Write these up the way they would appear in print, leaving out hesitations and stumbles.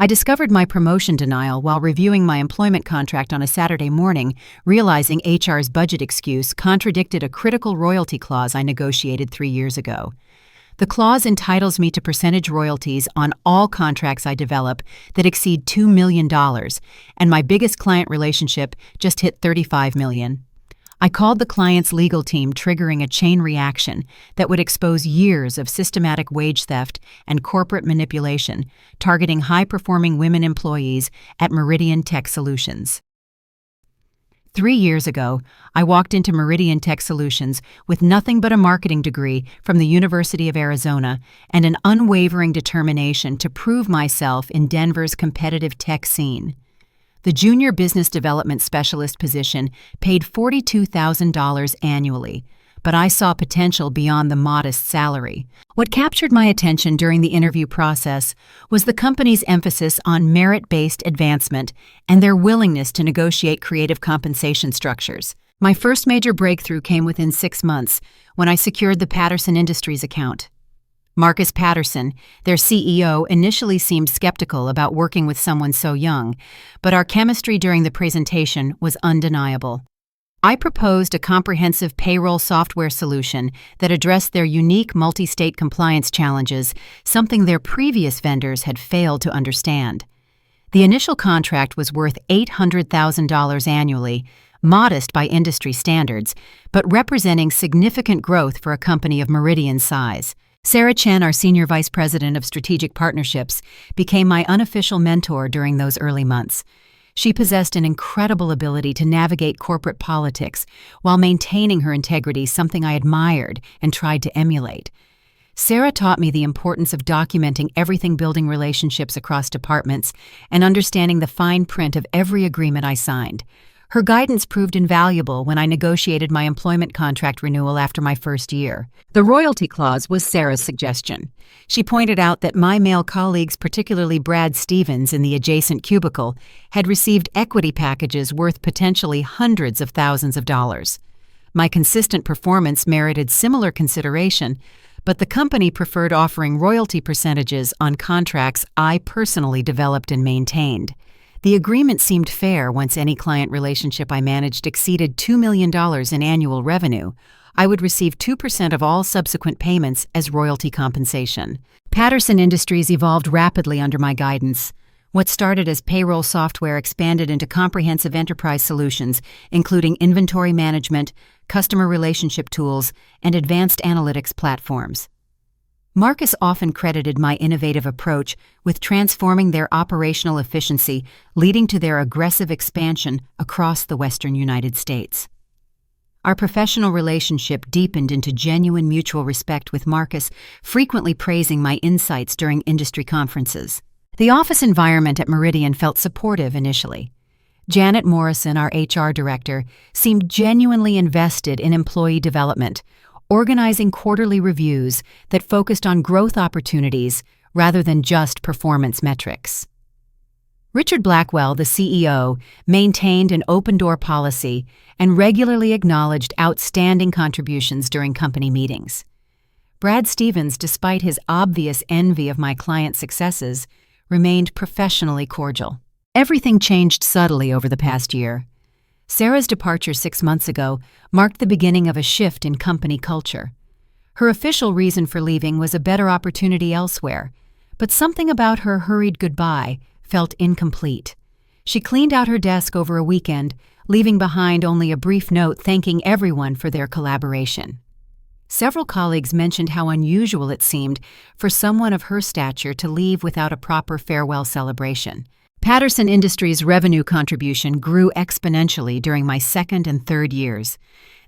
I discovered my promotion denial while reviewing my employment contract on a Saturday morning, realizing HR's budget excuse contradicted a critical royalty clause I negotiated 3 years ago. The clause entitles me to percentage royalties on all contracts I develop that exceed $2 million, and my biggest client relationship just hit $35 million. I called the client's legal team, triggering a chain reaction that would expose years of systematic wage theft and corporate manipulation, targeting high-performing women employees at Meridian Tech Solutions. 3 years ago, I walked into Meridian Tech Solutions with nothing but a marketing degree from the University of Arizona and an unwavering determination to prove myself in Denver's competitive tech scene. The junior business development specialist position paid $42,000 annually, but I saw potential beyond the modest salary. What captured my attention during the interview process was the company's emphasis on merit-based advancement and their willingness to negotiate creative compensation structures. My first major breakthrough came within 6 months when I secured the Patterson Industries account. Marcus Patterson, their CEO, initially seemed skeptical about working with someone so young, but our chemistry during the presentation was undeniable. I proposed a comprehensive payroll software solution that addressed their unique multi-state compliance challenges, something their previous vendors had failed to understand. The initial contract was worth $800,000 annually, modest by industry standards, but representing significant growth for a company of Meridian's size. Sarah Chen, our Senior Vice President of Strategic Partnerships, became my unofficial mentor during those early months. She possessed an incredible ability to navigate corporate politics while maintaining her integrity, something I admired and tried to emulate. Sarah taught me the importance of documenting everything, building relationships across departments, and understanding the fine print of every agreement I signed. Her guidance proved invaluable when I negotiated my employment contract renewal after my first year. The royalty clause was Sarah's suggestion. She pointed out that my male colleagues, particularly Brad Stevens in the adjacent cubicle, had received equity packages worth potentially hundreds of thousands of dollars. My consistent performance merited similar consideration, but the company preferred offering royalty percentages on contracts I personally developed and maintained. The agreement seemed fair once any client relationship I managed exceeded $2 million in annual revenue. I would receive 2% of all subsequent payments as royalty compensation. Patterson Industries evolved rapidly under my guidance. What started as payroll software expanded into comprehensive enterprise solutions, including inventory management, customer relationship tools, and advanced analytics platforms. Marcus often credited my innovative approach with transforming their operational efficiency, leading to their aggressive expansion across the Western United States. Our professional relationship deepened into genuine mutual respect, with Marcus frequently praising my insights during industry conferences. The office environment at Meridian felt supportive initially. Janet Morrison, our HR director, seemed genuinely invested in employee development, organizing quarterly reviews that focused on growth opportunities rather than just performance metrics. Richard Blackwell, the CEO, maintained an open-door policy and regularly acknowledged outstanding contributions during company meetings. Brad Stevens, despite his obvious envy of my client successes, remained professionally cordial. Everything changed subtly over the past year. Sarah's departure 6 months ago marked the beginning of a shift in company culture. Her official reason for leaving was a better opportunity elsewhere, but something about her hurried goodbye felt incomplete. She cleaned out her desk over a weekend, leaving behind only a brief note thanking everyone for their collaboration. Several colleagues mentioned how unusual it seemed for someone of her stature to leave without a proper farewell celebration. Patterson Industries' revenue contribution grew exponentially during my second and third years.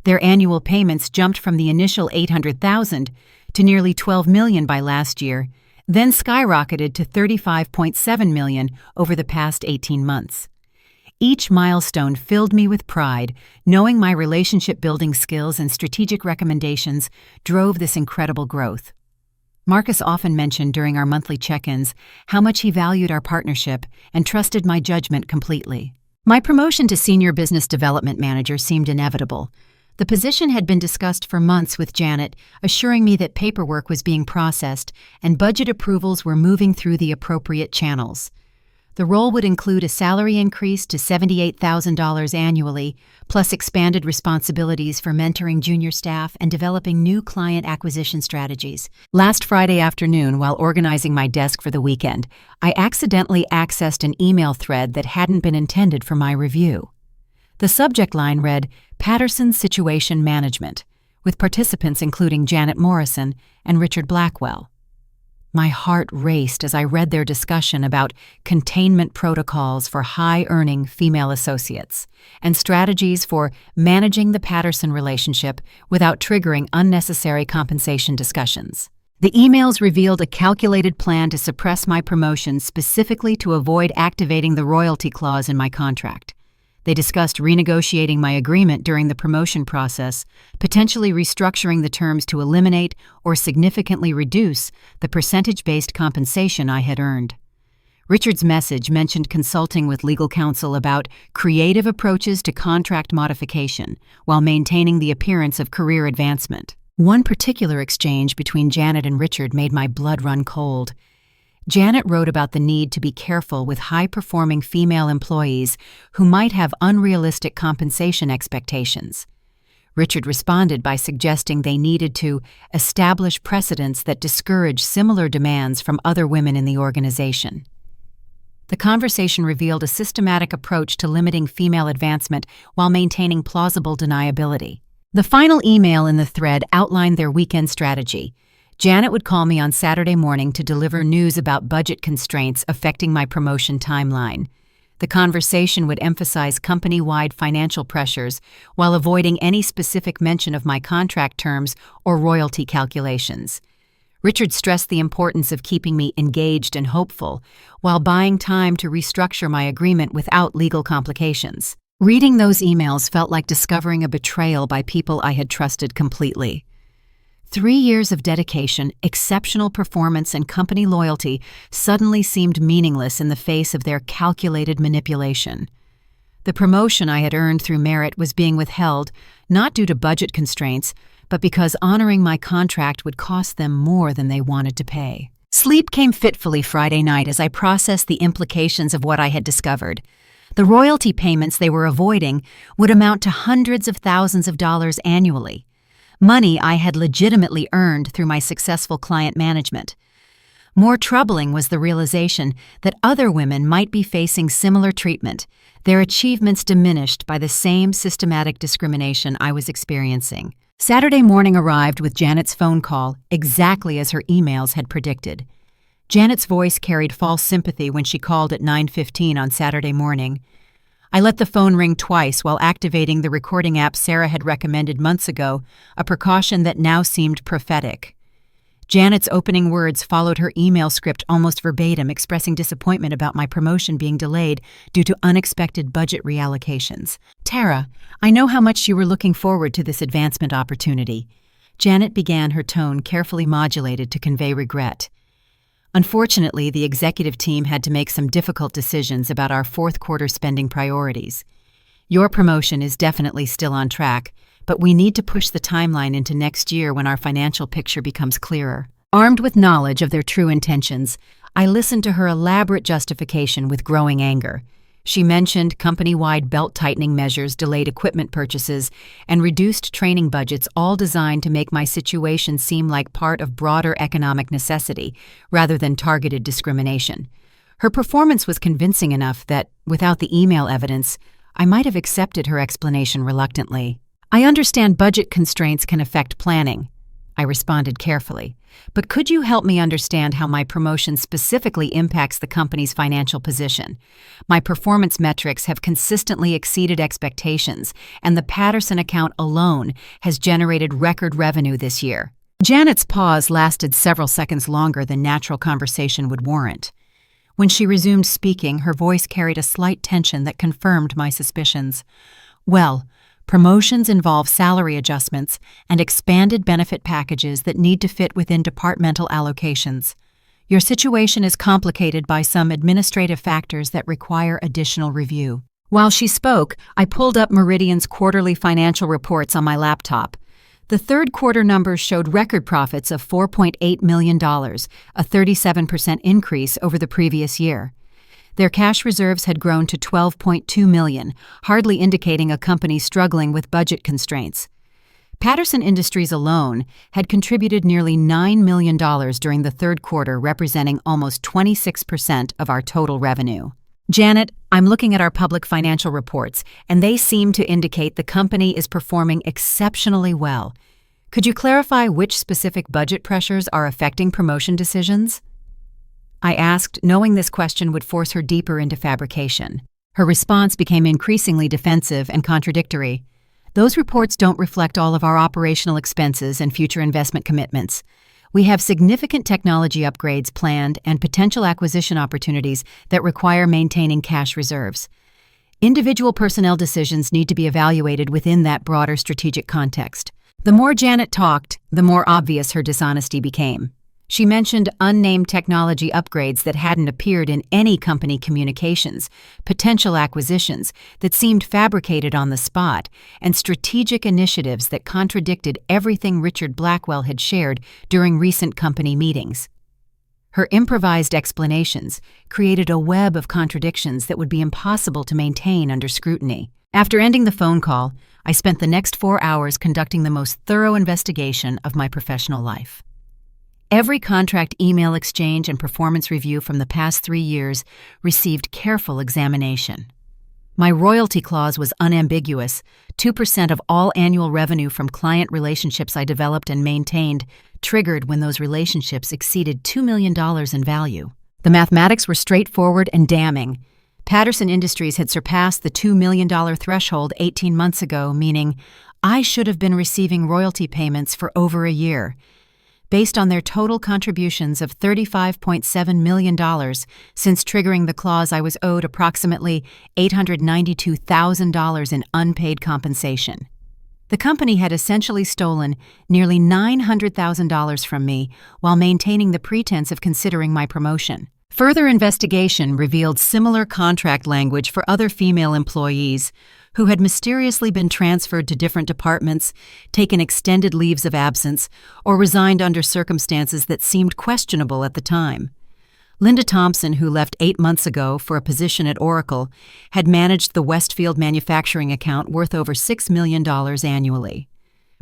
Their annual payments jumped from the initial $800,000 to nearly $12 million by last year, then skyrocketed to $35.7 million over the past 18 months. Each milestone filled me with pride, knowing my relationship-building skills and strategic recommendations drove this incredible growth. Marcus often mentioned during our monthly check-ins how much he valued our partnership and trusted my judgment completely. My promotion to Senior Business Development Manager seemed inevitable. The position had been discussed for months with Janet, assuring me that paperwork was being processed and budget approvals were moving through the appropriate channels. The role would include a salary increase to $78,000 annually, plus expanded responsibilities for mentoring junior staff and developing new client acquisition strategies. Last Friday afternoon, while organizing my desk for the weekend, I accidentally accessed an email thread that hadn't been intended for my review. The subject line read, "Patterson Situation Management," with participants including Janet Morrison and Richard Blackwell. My heart raced as I read their discussion about containment protocols for high-earning female associates and strategies for managing the Patterson relationship without triggering unnecessary compensation discussions. The emails revealed a calculated plan to suppress my promotion specifically to avoid activating the royalty clause in my contract. They discussed renegotiating my agreement during the promotion process, potentially restructuring the terms to eliminate or significantly reduce the percentage-based compensation I had earned. Richard's message mentioned consulting with legal counsel about creative approaches to contract modification while maintaining the appearance of career advancement. One particular exchange between Janet and Richard made my blood run cold. Janet wrote about the need to be careful with high-performing female employees who might have unrealistic compensation expectations. Richard responded by suggesting they needed to establish precedents that discourage similar demands from other women in the organization. The conversation revealed a systematic approach to limiting female advancement while maintaining plausible deniability. The final email in the thread outlined their weekend strategy. Janet would call me on Saturday morning to deliver news about budget constraints affecting my promotion timeline. The conversation would emphasize company-wide financial pressures while avoiding any specific mention of my contract terms or royalty calculations. Richard stressed the importance of keeping me engaged and hopeful while buying time to restructure my agreement without legal complications. Reading those emails felt like discovering a betrayal by people I had trusted completely. 3 years of dedication, exceptional performance, and company loyalty suddenly seemed meaningless in the face of their calculated manipulation. The promotion I had earned through merit was being withheld, not due to budget constraints, but because honoring my contract would cost them more than they wanted to pay. Sleep came fitfully Friday night as I processed the implications of what I had discovered. The royalty payments they were avoiding would amount to hundreds of thousands of dollars annually. Money I had legitimately earned through my successful client management. More troubling was the realization that other women might be facing similar treatment, their achievements diminished by the same systematic discrimination I was experiencing. Saturday morning arrived with Janet's phone call, exactly as her emails had predicted. Janet's voice carried false sympathy when she called at 9:15 on Saturday morning. I let the phone ring twice while activating the recording app Sarah had recommended months ago, a precaution that now seemed prophetic. Janet's opening words followed her email script almost verbatim, expressing disappointment about my promotion being delayed due to unexpected budget reallocations. "Tara, I know how much you were looking forward to this advancement opportunity." Janet began, her tone carefully modulated to convey regret. Unfortunately, the executive team had to make some difficult decisions about our fourth quarter spending priorities. Your promotion is definitely still on track, but we need to push the timeline into next year when our financial picture becomes clearer. Armed with knowledge of their true intentions, I listened to her elaborate justification with growing anger. She mentioned company-wide belt-tightening measures, delayed equipment purchases, and reduced training budgets, all designed to make my situation seem like part of broader economic necessity rather than targeted discrimination. Her performance was convincing enough that, without the email evidence, I might have accepted her explanation reluctantly. "I understand budget constraints can affect planning," I responded carefully. "But could you help me understand how my promotion specifically impacts the company's financial position? My performance metrics have consistently exceeded expectations, and the Patterson account alone has generated record revenue this year." Janet's pause lasted several seconds longer than natural conversation would warrant. When she resumed speaking, her voice carried a slight tension that confirmed my suspicions. "Well, promotions involve salary adjustments and expanded benefit packages that need to fit within departmental allocations. Your situation is complicated by some administrative factors that require additional review." While she spoke, I pulled up Meridian's quarterly financial reports on my laptop. The third quarter numbers showed record profits of $4.8 million, a 37% increase over the previous year. Their cash reserves had grown to $12.2 million, hardly indicating a company struggling with budget constraints. Patterson Industries alone had contributed nearly $9 million during the third quarter, representing almost 26% of our total revenue. Janet, I'm looking at our public financial reports, and they seem to indicate the company is performing exceptionally well. Could you clarify which specific budget pressures are affecting promotion decisions? I asked, knowing this question would force her deeper into fabrication. Her response became increasingly defensive and contradictory. Those reports don't reflect all of our operational expenses and future investment commitments. We have significant technology upgrades planned and potential acquisition opportunities that require maintaining cash reserves. Individual personnel decisions need to be evaluated within that broader strategic context. The more Janet talked, the more obvious her dishonesty became. She mentioned unnamed technology upgrades that hadn't appeared in any company communications, potential acquisitions that seemed fabricated on the spot, and strategic initiatives that contradicted everything Richard Blackwell had shared during recent company meetings. Her improvised explanations created a web of contradictions that would be impossible to maintain under scrutiny. After ending the phone call, I spent the next 4 hours conducting the most thorough investigation of my professional life. Every contract email exchange and performance review from the past 3 years received careful examination. My royalty clause was unambiguous. 2% of all annual revenue from client relationships I developed and maintained triggered when those relationships exceeded $2 million in value. The mathematics were straightforward and damning. Patterson Industries had surpassed the $2 million threshold 18 months ago, meaning I should have been receiving royalty payments for over a year. Based on their total contributions of $35.7 million since triggering the clause, I was owed approximately $892,000 in unpaid compensation. The company had essentially stolen nearly $900,000 from me while maintaining the pretense of considering my promotion. Further investigation revealed similar contract language for other female employees who had mysteriously been transferred to different departments, taken extended leaves of absence, or resigned under circumstances that seemed questionable at the time. Linda Thompson, who left 8 months ago for a position at Oracle, had managed the Westfield manufacturing account worth over $6 million annually.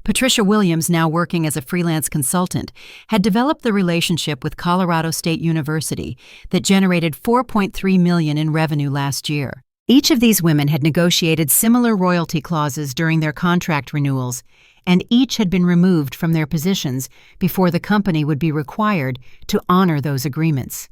Patricia Williams, now working as a freelance consultant, had developed the relationship with Colorado State University that generated $4.3 million in revenue last year. Each of these women had negotiated similar royalty clauses during their contract renewals, and each had been removed from their positions before the company would be required to honor those agreements.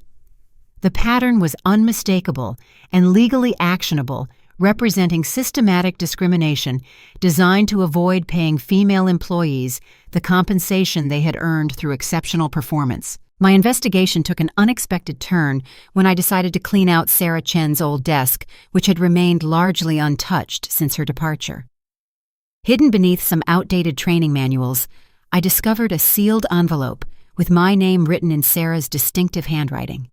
The pattern was unmistakable and legally actionable, representing systematic discrimination designed to avoid paying female employees the compensation they had earned through exceptional performance. My investigation took an unexpected turn when I decided to clean out Sarah Chen's old desk, which had remained largely untouched since her departure. Hidden beneath some outdated training manuals, I discovered a sealed envelope with my name written in Sarah's distinctive handwriting.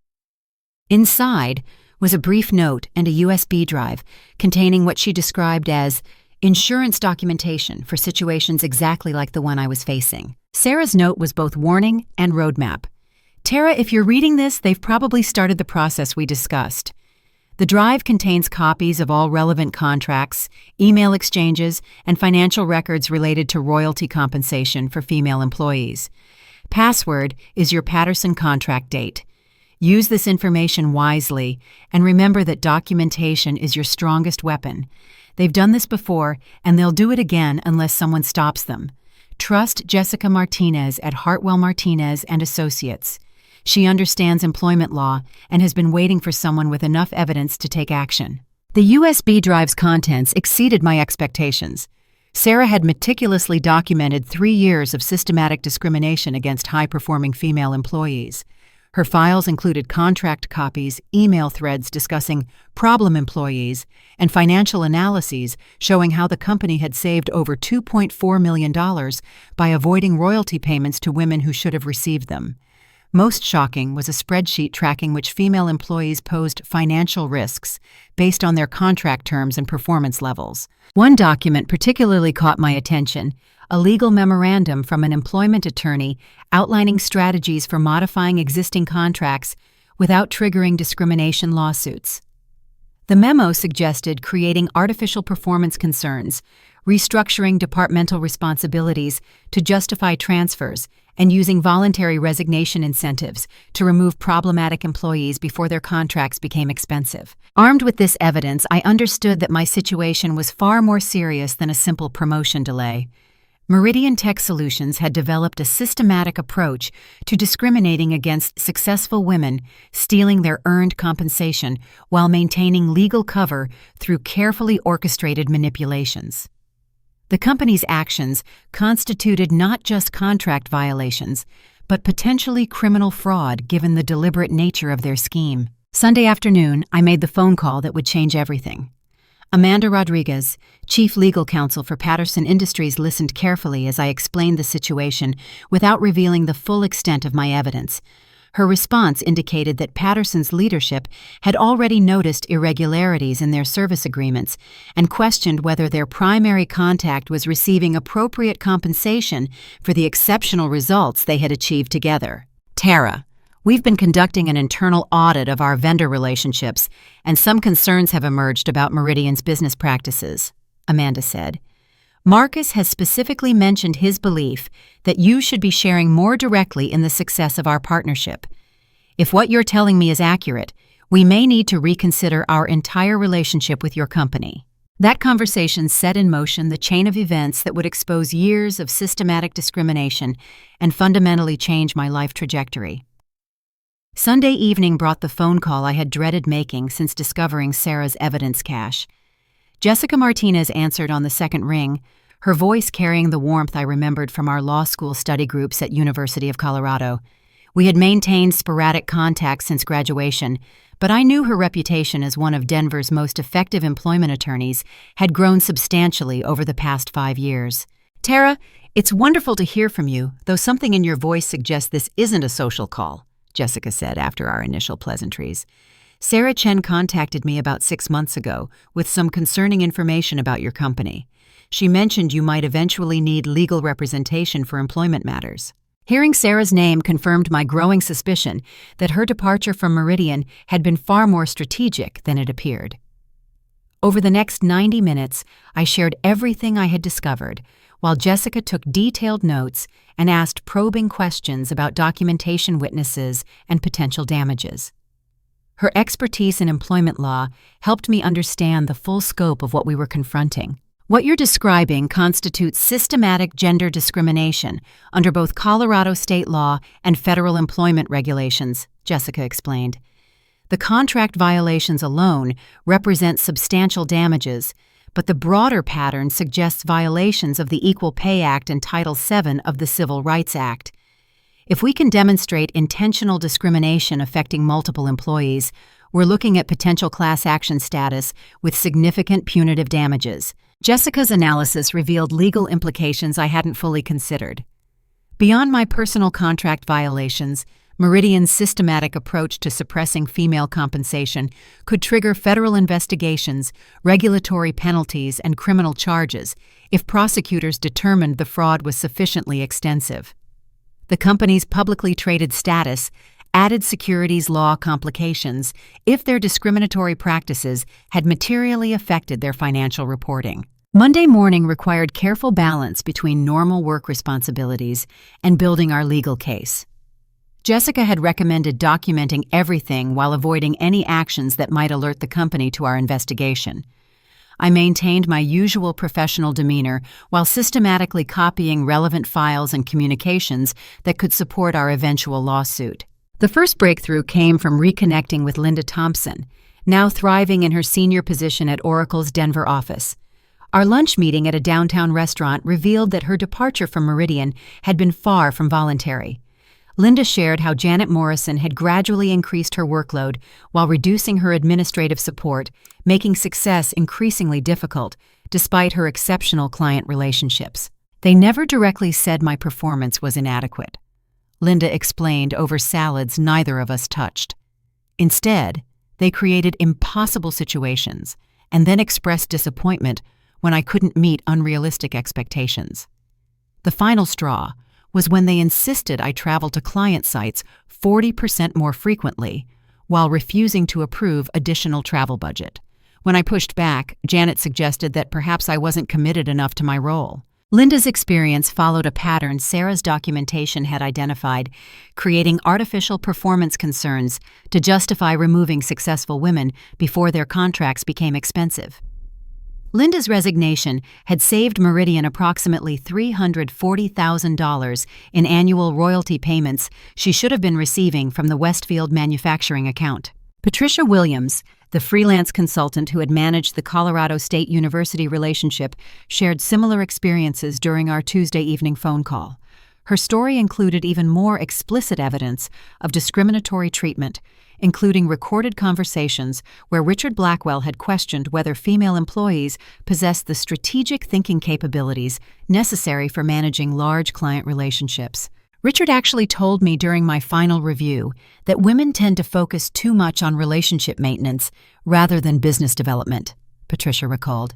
Inside was a brief note and a USB drive containing what she described as insurance documentation for situations exactly like the one I was facing. Sarah's note was both warning and roadmap. Tara, if you're reading this, they've probably started the process we discussed. The drive contains copies of all relevant contracts, email exchanges, and financial records related to royalty compensation for female employees. Password is your Patterson contract date. Use this information wisely, and remember that documentation is your strongest weapon. They've done this before, and they'll do it again unless someone stops them. Trust Jessica Martinez at Hartwell Martinez and Associates. She understands employment law and has been waiting for someone with enough evidence to take action. The USB drive's contents exceeded my expectations. Sarah had meticulously documented 3 years of systematic discrimination against high-performing female employees. Her files included contract copies, email threads discussing problem employees, and financial analyses showing how the company had saved over $2.4 million by avoiding royalty payments to women who should have received them. Most shocking was a spreadsheet tracking which female employees posed financial risks based on their contract terms and performance levels. One document particularly caught my attention, a legal memorandum from an employment attorney outlining strategies for modifying existing contracts without triggering discrimination lawsuits. The memo suggested creating artificial performance concerns, restructuring departmental responsibilities to justify transfers, and using voluntary resignation incentives to remove problematic employees before their contracts became expensive. Armed with this evidence, I understood that my situation was far more serious than a simple promotion delay. Meridian Tech Solutions had developed a systematic approach to discriminating against successful women, stealing their earned compensation while maintaining legal cover through carefully orchestrated manipulations. The company's actions constituted not just contract violations, but potentially criminal fraud given the deliberate nature of their scheme. Sunday afternoon, I made the phone call that would change everything. Amanda Rodriguez, Chief Legal Counsel for Patterson Industries, listened carefully as I explained the situation without revealing the full extent of my evidence. Her response indicated that Patterson's leadership had already noticed irregularities in their service agreements and questioned whether their primary contact was receiving appropriate compensation for the exceptional results they had achieved together. Tara, we've been conducting an internal audit of our vendor relationships, and some concerns have emerged about Meridian's business practices, Amanda said. Marcus has specifically mentioned his belief that you should be sharing more directly in the success of our partnership. If what you're telling me is accurate, we may need to reconsider our entire relationship with your company. That conversation set in motion the chain of events that would expose years of systematic discrimination and fundamentally change my life trajectory. Sunday evening brought the phone call I had dreaded making since discovering Sarah's evidence cache. Jessica Martinez answered on the second ring, her voice carrying the warmth I remembered from our law school study groups at University of Colorado. We had maintained sporadic contact since graduation, but I knew her reputation as one of Denver's most effective employment attorneys had grown substantially over the past 5 years. Tara, it's wonderful to hear from you, though something in your voice suggests this isn't a social call, Jessica said after our initial pleasantries. Sarah Chen contacted me about 6 months ago with some concerning information about your company. She mentioned you might eventually need legal representation for employment matters. Hearing Sarah's name confirmed my growing suspicion that her departure from Meridian had been far more strategic than it appeared. Over the next 90 minutes, I shared everything I had discovered, while Jessica took detailed notes and asked probing questions about documentation witnesses and potential damages. Her expertise in employment law helped me understand the full scope of what we were confronting. What you're describing constitutes systematic gender discrimination under both Colorado state law and federal employment regulations, Jessica explained. The contract violations alone represent substantial damages, but the broader pattern suggests violations of the Equal Pay Act and Title VII of the Civil Rights Act. If we can demonstrate intentional discrimination affecting multiple employees, we're looking at potential class action status with significant punitive damages. Jessica's analysis revealed legal implications I hadn't fully considered. Beyond my personal contract violations, Meridian's systematic approach to suppressing female compensation could trigger federal investigations, regulatory penalties, and criminal charges if prosecutors determined the fraud was sufficiently extensive. The company's publicly traded status added securities law complications if their discriminatory practices had materially affected their financial reporting. Monday morning required careful balance between normal work responsibilities and building our legal case. Jessica had recommended documenting everything while avoiding any actions that might alert the company to our investigation. I maintained my usual professional demeanor while systematically copying relevant files and communications that could support our eventual lawsuit. The first breakthrough came from reconnecting with Linda Thompson, now thriving in her senior position at Oracle's Denver office. Our lunch meeting at a downtown restaurant revealed that her departure from Meridian had been far from voluntary. Linda shared how Janet Morrison had gradually increased her workload while reducing her administrative support, making success increasingly difficult, despite her exceptional client relationships. They never directly said my performance was inadequate. Linda explained over salads neither of us touched. Instead, they created impossible situations and then expressed disappointment when I couldn't meet unrealistic expectations. The final straw was when they insisted I travel to client sites 40% more frequently, while refusing to approve additional travel budget. When I pushed back, Janet suggested that perhaps I wasn't committed enough to my role. Linda's experience followed a pattern Sarah's documentation had identified, creating artificial performance concerns to justify removing successful women before their contracts became expensive. Linda's resignation had saved Meridian approximately $340,000 in annual royalty payments she should have been receiving from the Westfield manufacturing account. Patricia Williams, the freelance consultant who had managed the Colorado State University relationship, shared similar experiences during our Tuesday evening phone call. Her story included even more explicit evidence of discriminatory treatment, including recorded conversations where Richard Blackwell had questioned whether female employees possessed the strategic thinking capabilities necessary for managing large client relationships. Richard actually told me during my final review that women tend to focus too much on relationship maintenance rather than business development, Patricia recalled.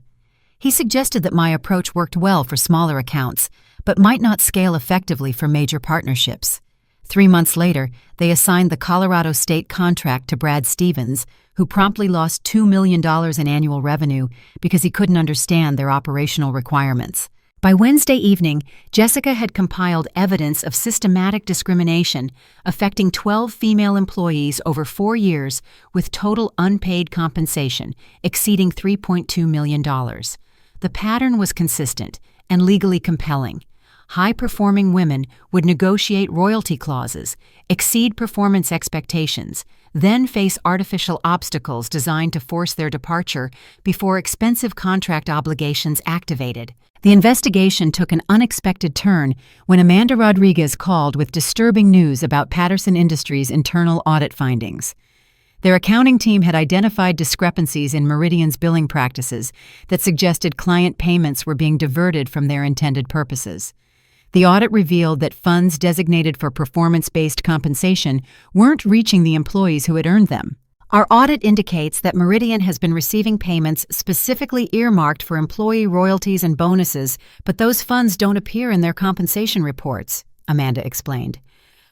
He suggested that my approach worked well for smaller accounts, but might not scale effectively for major partnerships. 3 months later, they assigned the Colorado State contract to Brad Stevens, who promptly lost $2 million in annual revenue because he couldn't understand their operational requirements. By Wednesday evening, Jessica had compiled evidence of systematic discrimination affecting 12 female employees over 4 years with total unpaid compensation exceeding $3.2 million. The pattern was consistent and legally compelling. High-performing women would negotiate royalty clauses, exceed performance expectations, then face artificial obstacles designed to force their departure before expensive contract obligations activated. The investigation took an unexpected turn when Amanda Rodriguez called with disturbing news about Patterson Industries' internal audit findings. Their accounting team had identified discrepancies in Meridian's billing practices that suggested client payments were being diverted from their intended purposes. The audit revealed that funds designated for performance-based compensation weren't reaching the employees who had earned them. Our audit indicates that Meridian has been receiving payments specifically earmarked for employee royalties and bonuses, but those funds don't appear in their compensation reports, Amanda explained.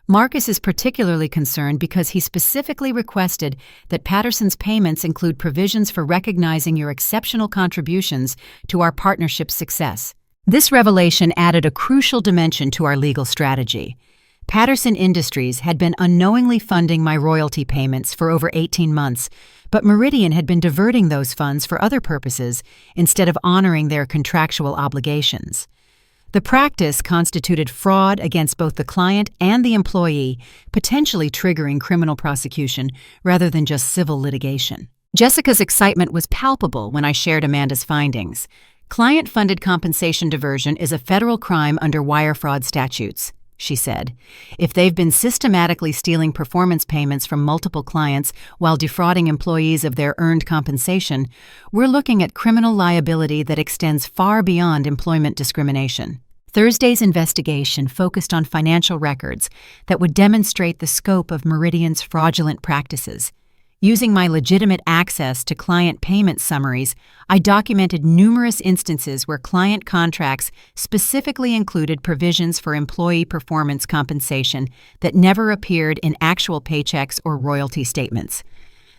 Marcus is particularly concerned because he specifically requested that Patterson's payments include provisions for recognizing your exceptional contributions to our partnership's success. This revelation added a crucial dimension to our legal strategy. Patterson Industries had been unknowingly funding my royalty payments for over 18 months, but Meridian had been diverting those funds for other purposes instead of honoring their contractual obligations. The practice constituted fraud against both the client and the employee, potentially triggering criminal prosecution rather than just civil litigation. Jessica's excitement was palpable when I shared Amanda's findings. Client-funded compensation diversion is a federal crime under wire fraud statutes, she said. If they've been systematically stealing performance payments from multiple clients while defrauding employees of their earned compensation, we're looking at criminal liability that extends far beyond employment discrimination. Thursday's investigation focused on financial records that would demonstrate the scope of Meridian's fraudulent practices. Using my legitimate access to client payment summaries, I documented numerous instances where client contracts specifically included provisions for employee performance compensation that never appeared in actual paychecks or royalty statements.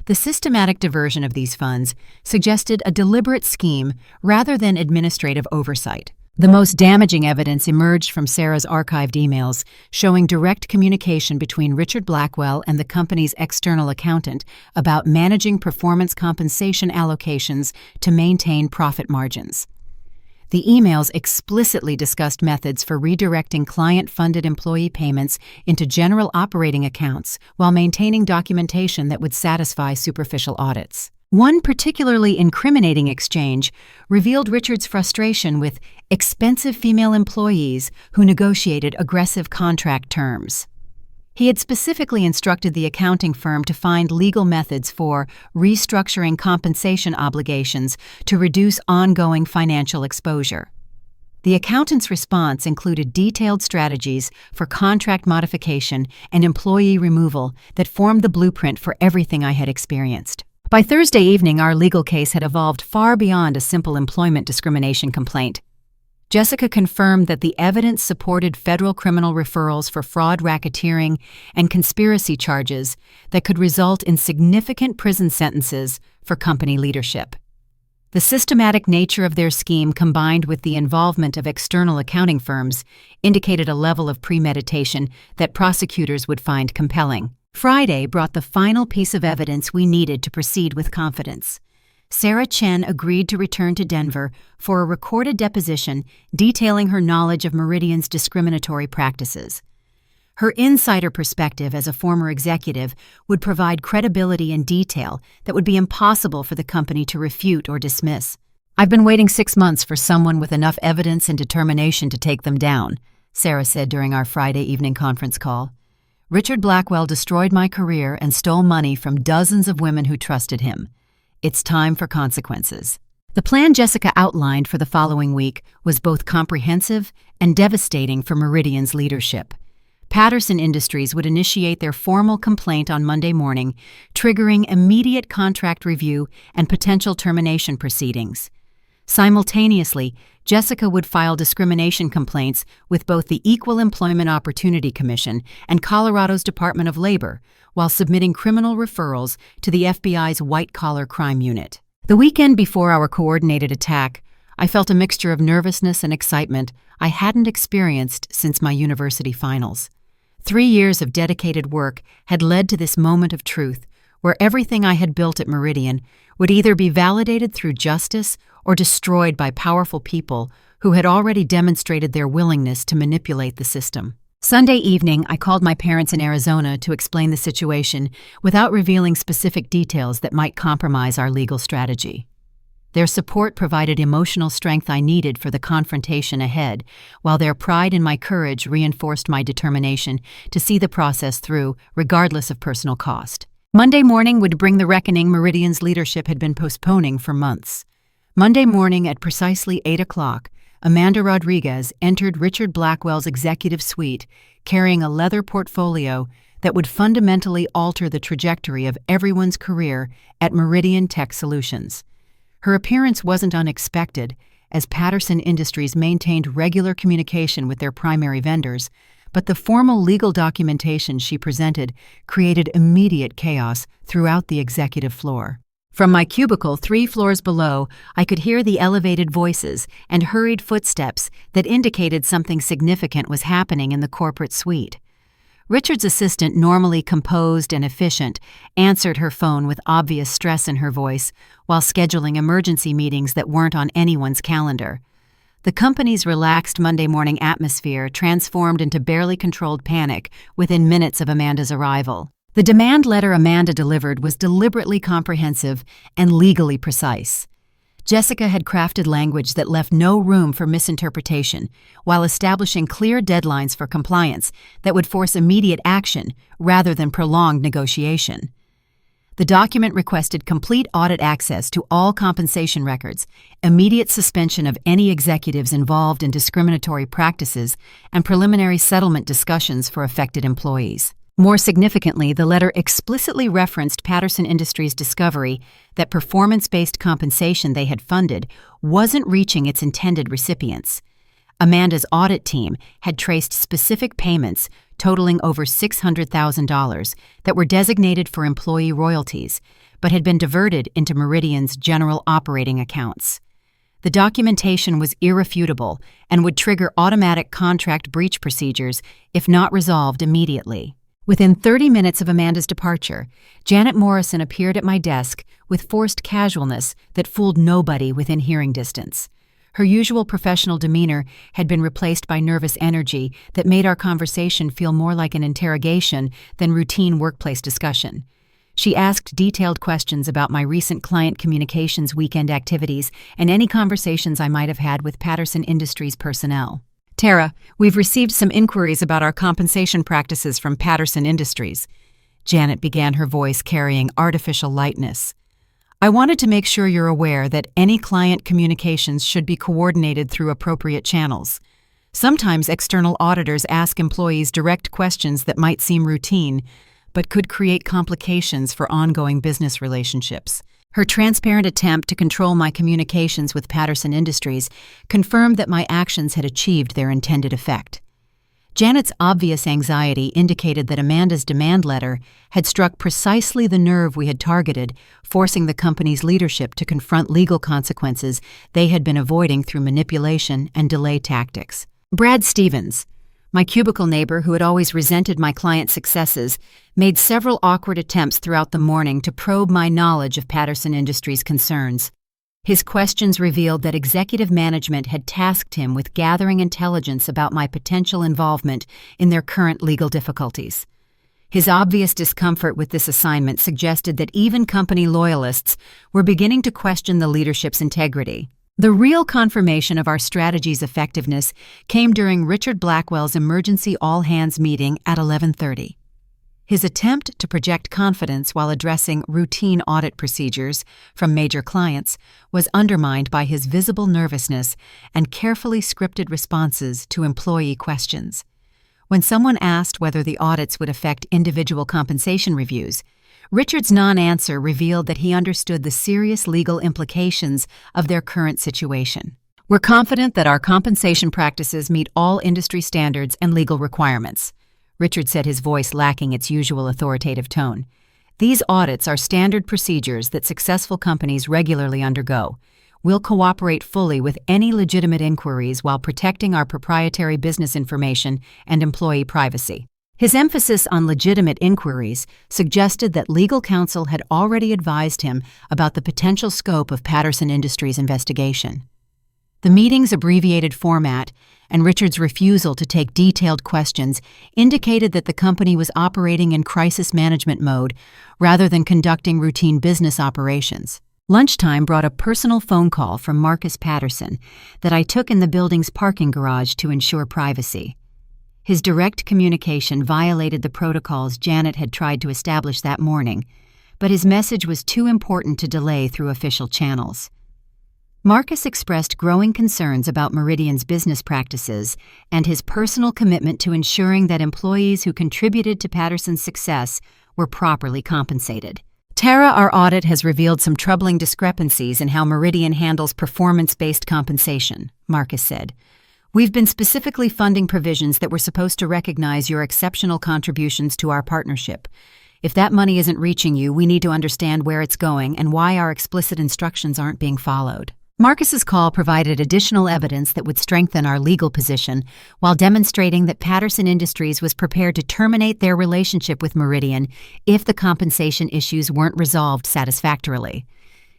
The systematic diversion of these funds suggested a deliberate scheme rather than administrative oversight. The most damaging evidence emerged from Sarah's archived emails, showing direct communication between Richard Blackwell and the company's external accountant about managing performance compensation allocations to maintain profit margins. The emails explicitly discussed methods for redirecting client-funded employee payments into general operating accounts while maintaining documentation that would satisfy superficial audits. One particularly incriminating exchange revealed Richard's frustration with expensive female employees who negotiated aggressive contract terms. He had specifically instructed the accounting firm to find legal methods for restructuring compensation obligations to reduce ongoing financial exposure. The accountant's response included detailed strategies for contract modification and employee removal that formed the blueprint for everything I had experienced. By Thursday evening, our legal case had evolved far beyond a simple employment discrimination complaint. Jessica confirmed that the evidence supported federal criminal referrals for fraud, racketeering, and conspiracy charges that could result in significant prison sentences for company leadership. The systematic nature of their scheme, combined with the involvement of external accounting firms, indicated a level of premeditation that prosecutors would find compelling. Friday brought the final piece of evidence we needed to proceed with confidence. Sarah Chen agreed to return to Denver for a recorded deposition detailing her knowledge of Meridian's discriminatory practices. Her insider perspective as a former executive would provide credibility and detail that would be impossible for the company to refute or dismiss. "I've been waiting 6 months for someone with enough evidence and determination to take them down," Sarah said during our Friday evening conference call. "Richard Blackwell destroyed my career and stole money from dozens of women who trusted him. It's time for consequences." The plan Jessica outlined for the following week was both comprehensive and devastating for Meridian's leadership. Patterson Industries would initiate their formal complaint on Monday morning, triggering immediate contract review and potential termination proceedings. Simultaneously, Jessica would file discrimination complaints with both the Equal Employment Opportunity Commission and Colorado's Department of Labor, while submitting criminal referrals to the FBI's white-collar crime unit. The weekend before our coordinated attack, I felt a mixture of nervousness and excitement I hadn't experienced since my university finals. 3 years of dedicated work had led to this moment of truth, where everything I had built at Meridian would either be validated through justice or destroyed by powerful people who had already demonstrated their willingness to manipulate the system. Sunday evening, I called my parents in Arizona to explain the situation without revealing specific details that might compromise our legal strategy. Their support provided emotional strength I needed for the confrontation ahead, while their pride in my courage reinforced my determination to see the process through, regardless of personal cost. Monday morning would bring the reckoning Meridian's leadership had been postponing for months. Monday morning at precisely 8 o'clock, Amanda Rodriguez entered Richard Blackwell's executive suite carrying a leather portfolio that would fundamentally alter the trajectory of everyone's career at Meridian Tech Solutions. Her appearance wasn't unexpected, as Patterson Industries maintained regular communication with their primary vendors, but the formal legal documentation she presented created immediate chaos throughout the executive floor. From my cubicle 3 floors below, I could hear the elevated voices and hurried footsteps that indicated something significant was happening in the corporate suite. Richard's assistant, normally composed and efficient, answered her phone with obvious stress in her voice while scheduling emergency meetings that weren't on anyone's calendar. The company's relaxed Monday morning atmosphere transformed into barely controlled panic within minutes of Amanda's arrival. The demand letter Amanda delivered was deliberately comprehensive and legally precise. Jessica had crafted language that left no room for misinterpretation, while establishing clear deadlines for compliance that would force immediate action rather than prolonged negotiation. The document requested complete audit access to all compensation records, immediate suspension of any executives involved in discriminatory practices, and preliminary settlement discussions for affected employees. More significantly, the letter explicitly referenced Patterson Industries' discovery that performance-based compensation they had funded wasn't reaching its intended recipients. Amanda's audit team had traced specific payments totaling over $600,000 that were designated for employee royalties, but had been diverted into Meridian's general operating accounts. The documentation was irrefutable and would trigger automatic contract breach procedures if not resolved immediately. Within 30 minutes of Amanda's departure, Janet Morrison appeared at my desk with forced casualness that fooled nobody within hearing distance. Her usual professional demeanor had been replaced by nervous energy that made our conversation feel more like an interrogation than routine workplace discussion. She asked detailed questions about my recent client communications weekend activities and any conversations I might have had with Patterson Industries personnel. "Tara, we've received some inquiries about our compensation practices from Patterson Industries." Janet began, her voice carrying artificial lightness. "I wanted to make sure you're aware that any client communications should be coordinated through appropriate channels. Sometimes external auditors ask employees direct questions that might seem routine, but could create complications for ongoing business relationships. Her transparent attempt to control my communications with Patterson Industries confirmed that my actions had achieved their intended effect. Janet's obvious anxiety indicated that Amanda's demand letter had struck precisely the nerve we had targeted, forcing the company's leadership to confront legal consequences they had been avoiding through manipulation and delay tactics. Brad Stevens, my cubicle neighbor who had always resented my client's successes, made several awkward attempts throughout the morning to probe my knowledge of Patterson Industries' concerns. His questions revealed that executive management had tasked him with gathering intelligence about my potential involvement in their current legal difficulties. His obvious discomfort with this assignment suggested that even company loyalists were beginning to question the leadership's integrity. The real confirmation of our strategy's effectiveness came during Richard Blackwell's emergency all-hands meeting at 11:30. His attempt to project confidence while addressing routine audit procedures from major clients was undermined by his visible nervousness and carefully scripted responses to employee questions. When someone asked whether the audits would affect individual compensation reviews, Richard's non-answer revealed that he understood the serious legal implications of their current situation. "We're confident that our compensation practices meet all industry standards and legal requirements," Richard said, his voice lacking its usual authoritative tone. "These audits are standard procedures that successful companies regularly undergo. We'll cooperate fully with any legitimate inquiries while protecting our proprietary business information and employee privacy." His emphasis on legitimate inquiries suggested that legal counsel had already advised him about the potential scope of Patterson Industries' investigation. The meeting's abbreviated format and Richard's refusal to take detailed questions indicated that the company was operating in crisis management mode rather than conducting routine business operations. Lunchtime brought a personal phone call from Marcus Patterson that I took in the building's parking garage to ensure privacy. His direct communication violated the protocols Janet had tried to establish that morning, but his message was too important to delay through official channels. Marcus expressed growing concerns about Meridian's business practices and his personal commitment to ensuring that employees who contributed to Patterson's success were properly compensated. "Tara, our audit has revealed some troubling discrepancies in how Meridian handles performance-based compensation," Marcus said. "We've been specifically funding provisions that were supposed to recognize your exceptional contributions to our partnership. If that money isn't reaching you, we need to understand where it's going and why our explicit instructions aren't being followed." Marcus's call provided additional evidence that would strengthen our legal position while demonstrating that Patterson Industries was prepared to terminate their relationship with Meridian if the compensation issues weren't resolved satisfactorily.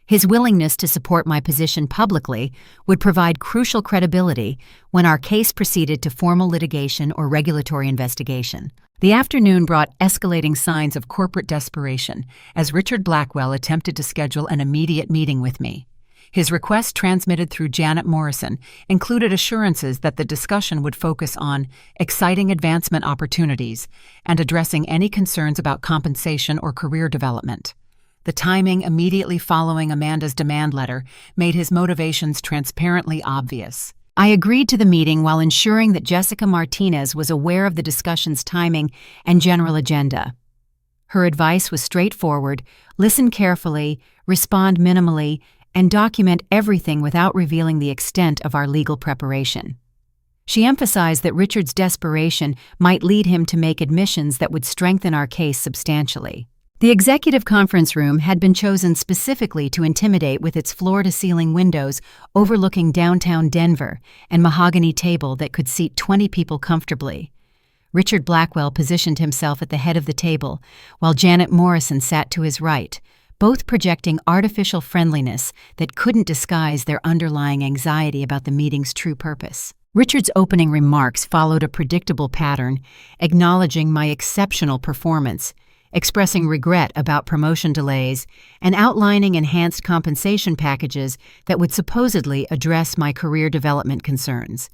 His willingness to support my position publicly would provide crucial credibility when our case proceeded to formal litigation or regulatory investigation. The afternoon brought escalating signs of corporate desperation as Richard Blackwell attempted to schedule an immediate meeting with me. His request, transmitted through Janet Morrison, included assurances that the discussion would focus on exciting advancement opportunities and addressing any concerns about compensation or career development. The timing immediately following Amanda's demand letter made his motivations transparently obvious. I agreed to the meeting while ensuring that Jessica Martinez was aware of the discussion's timing and general agenda. Her advice was straightforward: listen carefully, respond minimally, and document everything without revealing the extent of our legal preparation. She emphasized that Richard's desperation might lead him to make admissions that would strengthen our case substantially. The executive conference room had been chosen specifically to intimidate with its floor-to-ceiling windows overlooking downtown Denver and mahogany table that could seat 20 people comfortably. Richard Blackwell positioned himself at the head of the table, while Janet Morrison sat to his right, both projecting artificial friendliness that couldn't disguise their underlying anxiety about the meeting's true purpose. Richard's opening remarks followed a predictable pattern, acknowledging my exceptional performance, expressing regret about promotion delays, and outlining enhanced compensation packages that would supposedly address my career development concerns.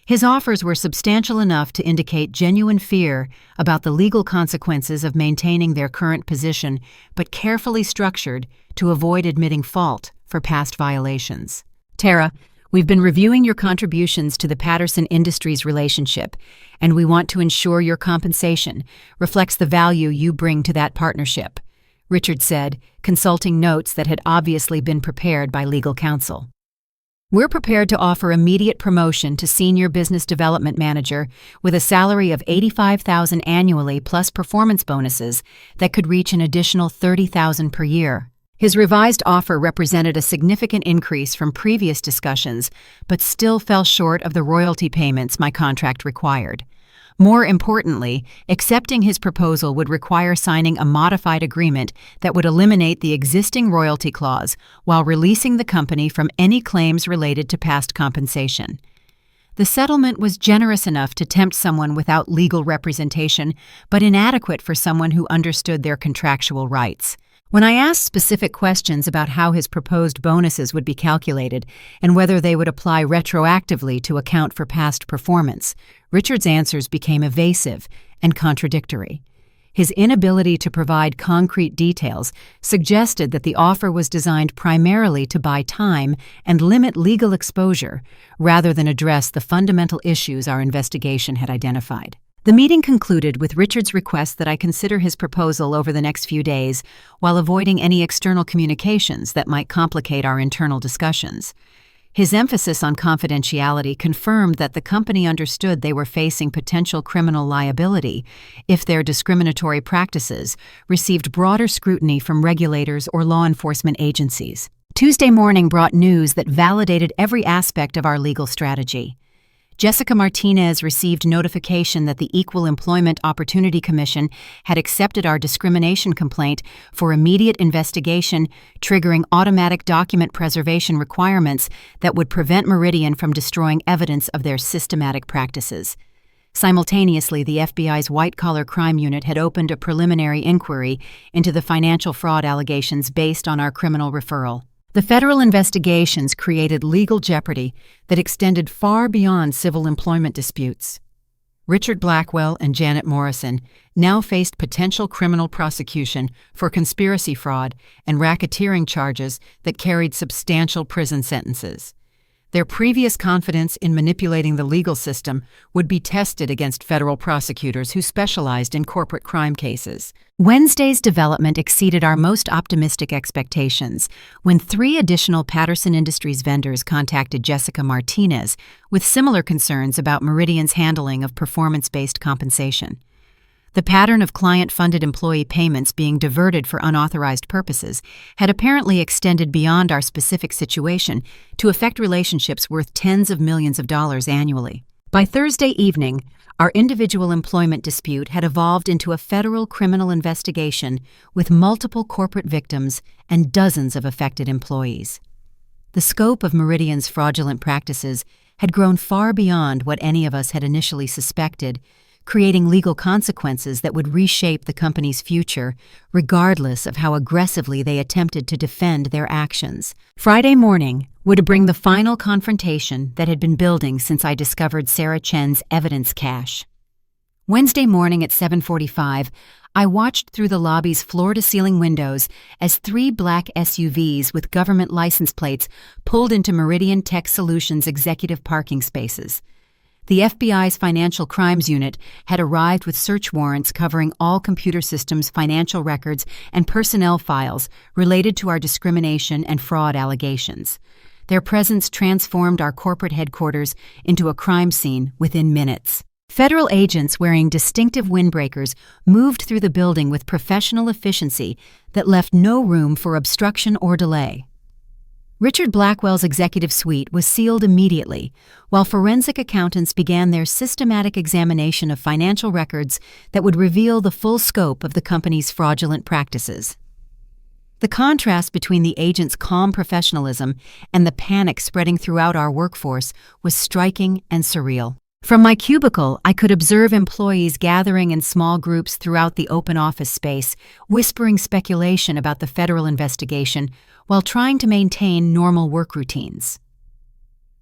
His offers were substantial enough to indicate genuine fear about the legal consequences of maintaining their current position, but carefully structured to avoid admitting fault for past violations. "Tara, we've been reviewing your contributions to the Patterson Industries relationship, and we want to ensure your compensation reflects the value you bring to that partnership," Richard said, consulting notes that had obviously been prepared by legal counsel. "We're prepared to offer immediate promotion to Senior Business Development Manager with a salary of $85,000 annually plus performance bonuses that could reach an additional $30,000 per year." His revised offer represented a significant increase from previous discussions, but still fell short of the royalty payments my contract required. More importantly, accepting his proposal would require signing a modified agreement that would eliminate the existing royalty clause while releasing the company from any claims related to past compensation. The settlement was generous enough to tempt someone without legal representation, but inadequate for someone who understood their contractual rights. When I asked specific questions about how his proposed bonuses would be calculated and whether they would apply retroactively to account for past performance, Richard's answers became evasive and contradictory. His inability to provide concrete details suggested that the offer was designed primarily to buy time and limit legal exposure rather than address the fundamental issues our investigation had identified. The meeting concluded with Richard's request that I consider his proposal over the next few days while avoiding any external communications that might complicate our internal discussions. His emphasis on confidentiality confirmed that the company understood they were facing potential criminal liability if their discriminatory practices received broader scrutiny from regulators or law enforcement agencies. Tuesday morning brought news that validated every aspect of our legal strategy. Jessica Martinez received notification that the Equal Employment Opportunity Commission had accepted our discrimination complaint for immediate investigation, triggering automatic document preservation requirements that would prevent Meridian from destroying evidence of their systematic practices. Simultaneously, the FBI's white-collar crime unit had opened a preliminary inquiry into the financial fraud allegations based on our criminal referral. The federal investigations created legal jeopardy that extended far beyond civil employment disputes. Richard Blackwell and Janet Morrison now faced potential criminal prosecution for conspiracy fraud and racketeering charges that carried substantial prison sentences. Their previous confidence in manipulating the legal system would be tested against federal prosecutors who specialized in corporate crime cases. Wednesday's development exceeded our most optimistic expectations when 3 additional Patterson Industries vendors contacted Jessica Martinez with similar concerns about Meridian's handling of performance-based compensation. The pattern of client-funded employee payments being diverted for unauthorized purposes had apparently extended beyond our specific situation to affect relationships worth tens of millions of dollars annually. By Thursday evening, our individual employment dispute had evolved into a federal criminal investigation with multiple corporate victims and dozens of affected employees. The scope of Meridian's fraudulent practices had grown far beyond what any of us had initially suspected, creating legal consequences that would reshape the company's future, regardless of how aggressively they attempted to defend their actions. Friday morning would bring the final confrontation that had been building since I discovered Sarah Chen's evidence cache. Wednesday morning at 7:45, I watched through the lobby's floor-to-ceiling windows as 3 black SUVs with government license plates pulled into Meridian Tech Solutions executive parking spaces. The FBI's Financial Crimes Unit had arrived with search warrants covering all computer systems, financial records, and personnel files related to our discrimination and fraud allegations. Their presence transformed our corporate headquarters into a crime scene within minutes. Federal agents wearing distinctive windbreakers moved through the building with professional efficiency that left no room for obstruction or delay. Richard Blackwell's executive suite was sealed immediately, while forensic accountants began their systematic examination of financial records that would reveal the full scope of the company's fraudulent practices. The contrast between the agents' calm professionalism and the panic spreading throughout our workforce was striking and surreal. From my cubicle, I could observe employees gathering in small groups throughout the open office space, whispering speculation about the federal investigation while trying to maintain normal work routines.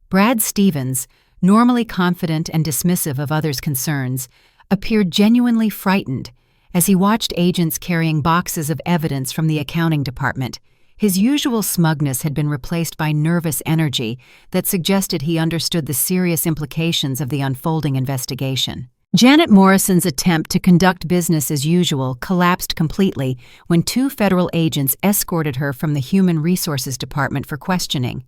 Brad Stevens, normally confident and dismissive of others' concerns, appeared genuinely frightened as he watched agents carrying boxes of evidence from the accounting department. His usual smugness had been replaced by nervous energy that suggested he understood the serious implications of the unfolding investigation. Janet Morrison's attempt to conduct business as usual collapsed completely when 2 federal agents escorted her from the Human Resources Department for questioning.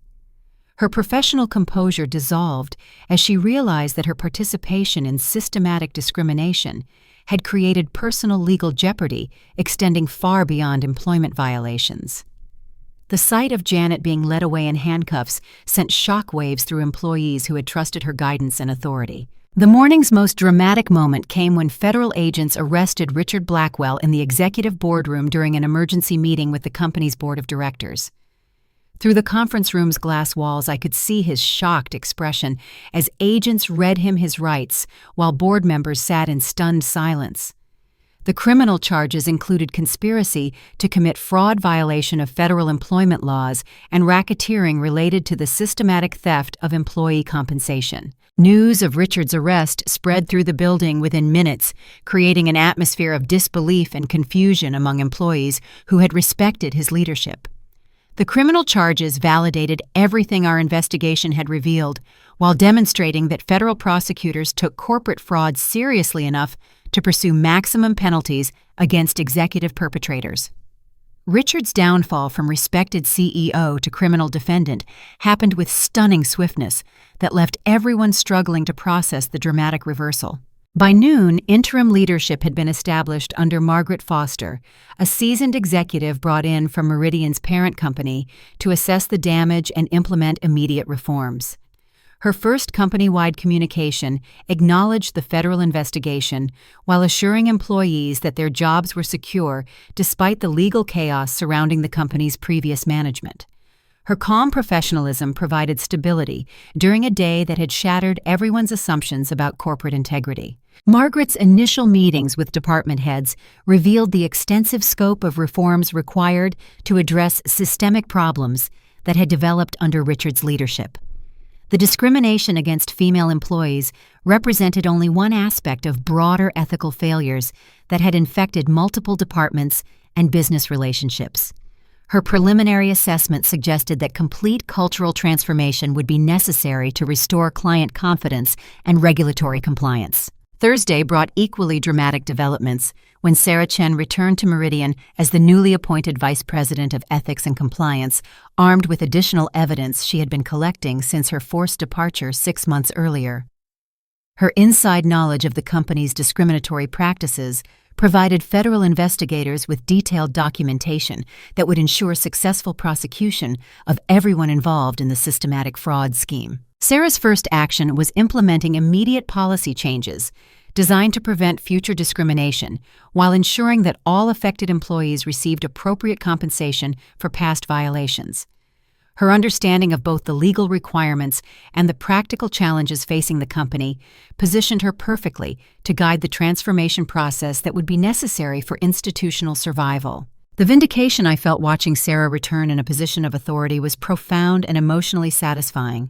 Her professional composure dissolved as she realized that her participation in systematic discrimination had created personal legal jeopardy extending far beyond employment violations. The sight of Janet being led away in handcuffs sent shockwaves through employees who had trusted her guidance and authority. The morning's most dramatic moment came when federal agents arrested Richard Blackwell in the executive boardroom during an emergency meeting with the company's board of directors. Through the conference room's glass walls, I could see his shocked expression as agents read him his rights while board members sat in stunned silence. The criminal charges included conspiracy to commit fraud violation of federal employment laws and racketeering related to the systematic theft of employee compensation. News of Richard's arrest spread through the building within minutes, creating an atmosphere of disbelief and confusion among employees who had respected his leadership. The criminal charges validated everything our investigation had revealed, while demonstrating that federal prosecutors took corporate fraud seriously enough to pursue maximum penalties against executive perpetrators. Richard's downfall from respected CEO to criminal defendant happened with stunning swiftness that left everyone struggling to process the dramatic reversal. By noon, interim leadership had been established under Margaret Foster, a seasoned executive brought in from Meridian's parent company to assess the damage and implement immediate reforms. Her first company-wide communication acknowledged the federal investigation while assuring employees that their jobs were secure despite the legal chaos surrounding the company's previous management. Her calm professionalism provided stability during a day that had shattered everyone's assumptions about corporate integrity. Margaret's initial meetings with department heads revealed the extensive scope of reforms required to address systemic problems that had developed under Richard's leadership. The discrimination against female employees represented only one aspect of broader ethical failures that had infected multiple departments and business relationships. Her preliminary assessment suggested that complete cultural transformation would be necessary to restore client confidence and regulatory compliance. Thursday brought equally dramatic developments when Sarah Chen returned to Meridian as the newly appointed Vice President of Ethics and Compliance, armed with additional evidence she had been collecting since her forced departure 6 months earlier. Her inside knowledge of the company's discriminatory practices provided federal investigators with detailed documentation that would ensure successful prosecution of everyone involved in the systematic fraud scheme. Sarah's first action was implementing immediate policy changes designed to prevent future discrimination while ensuring that all affected employees received appropriate compensation for past violations. Her understanding of both the legal requirements and the practical challenges facing the company positioned her perfectly to guide the transformation process that would be necessary for institutional survival. The vindication I felt watching Sarah return in a position of authority was profound and emotionally satisfying.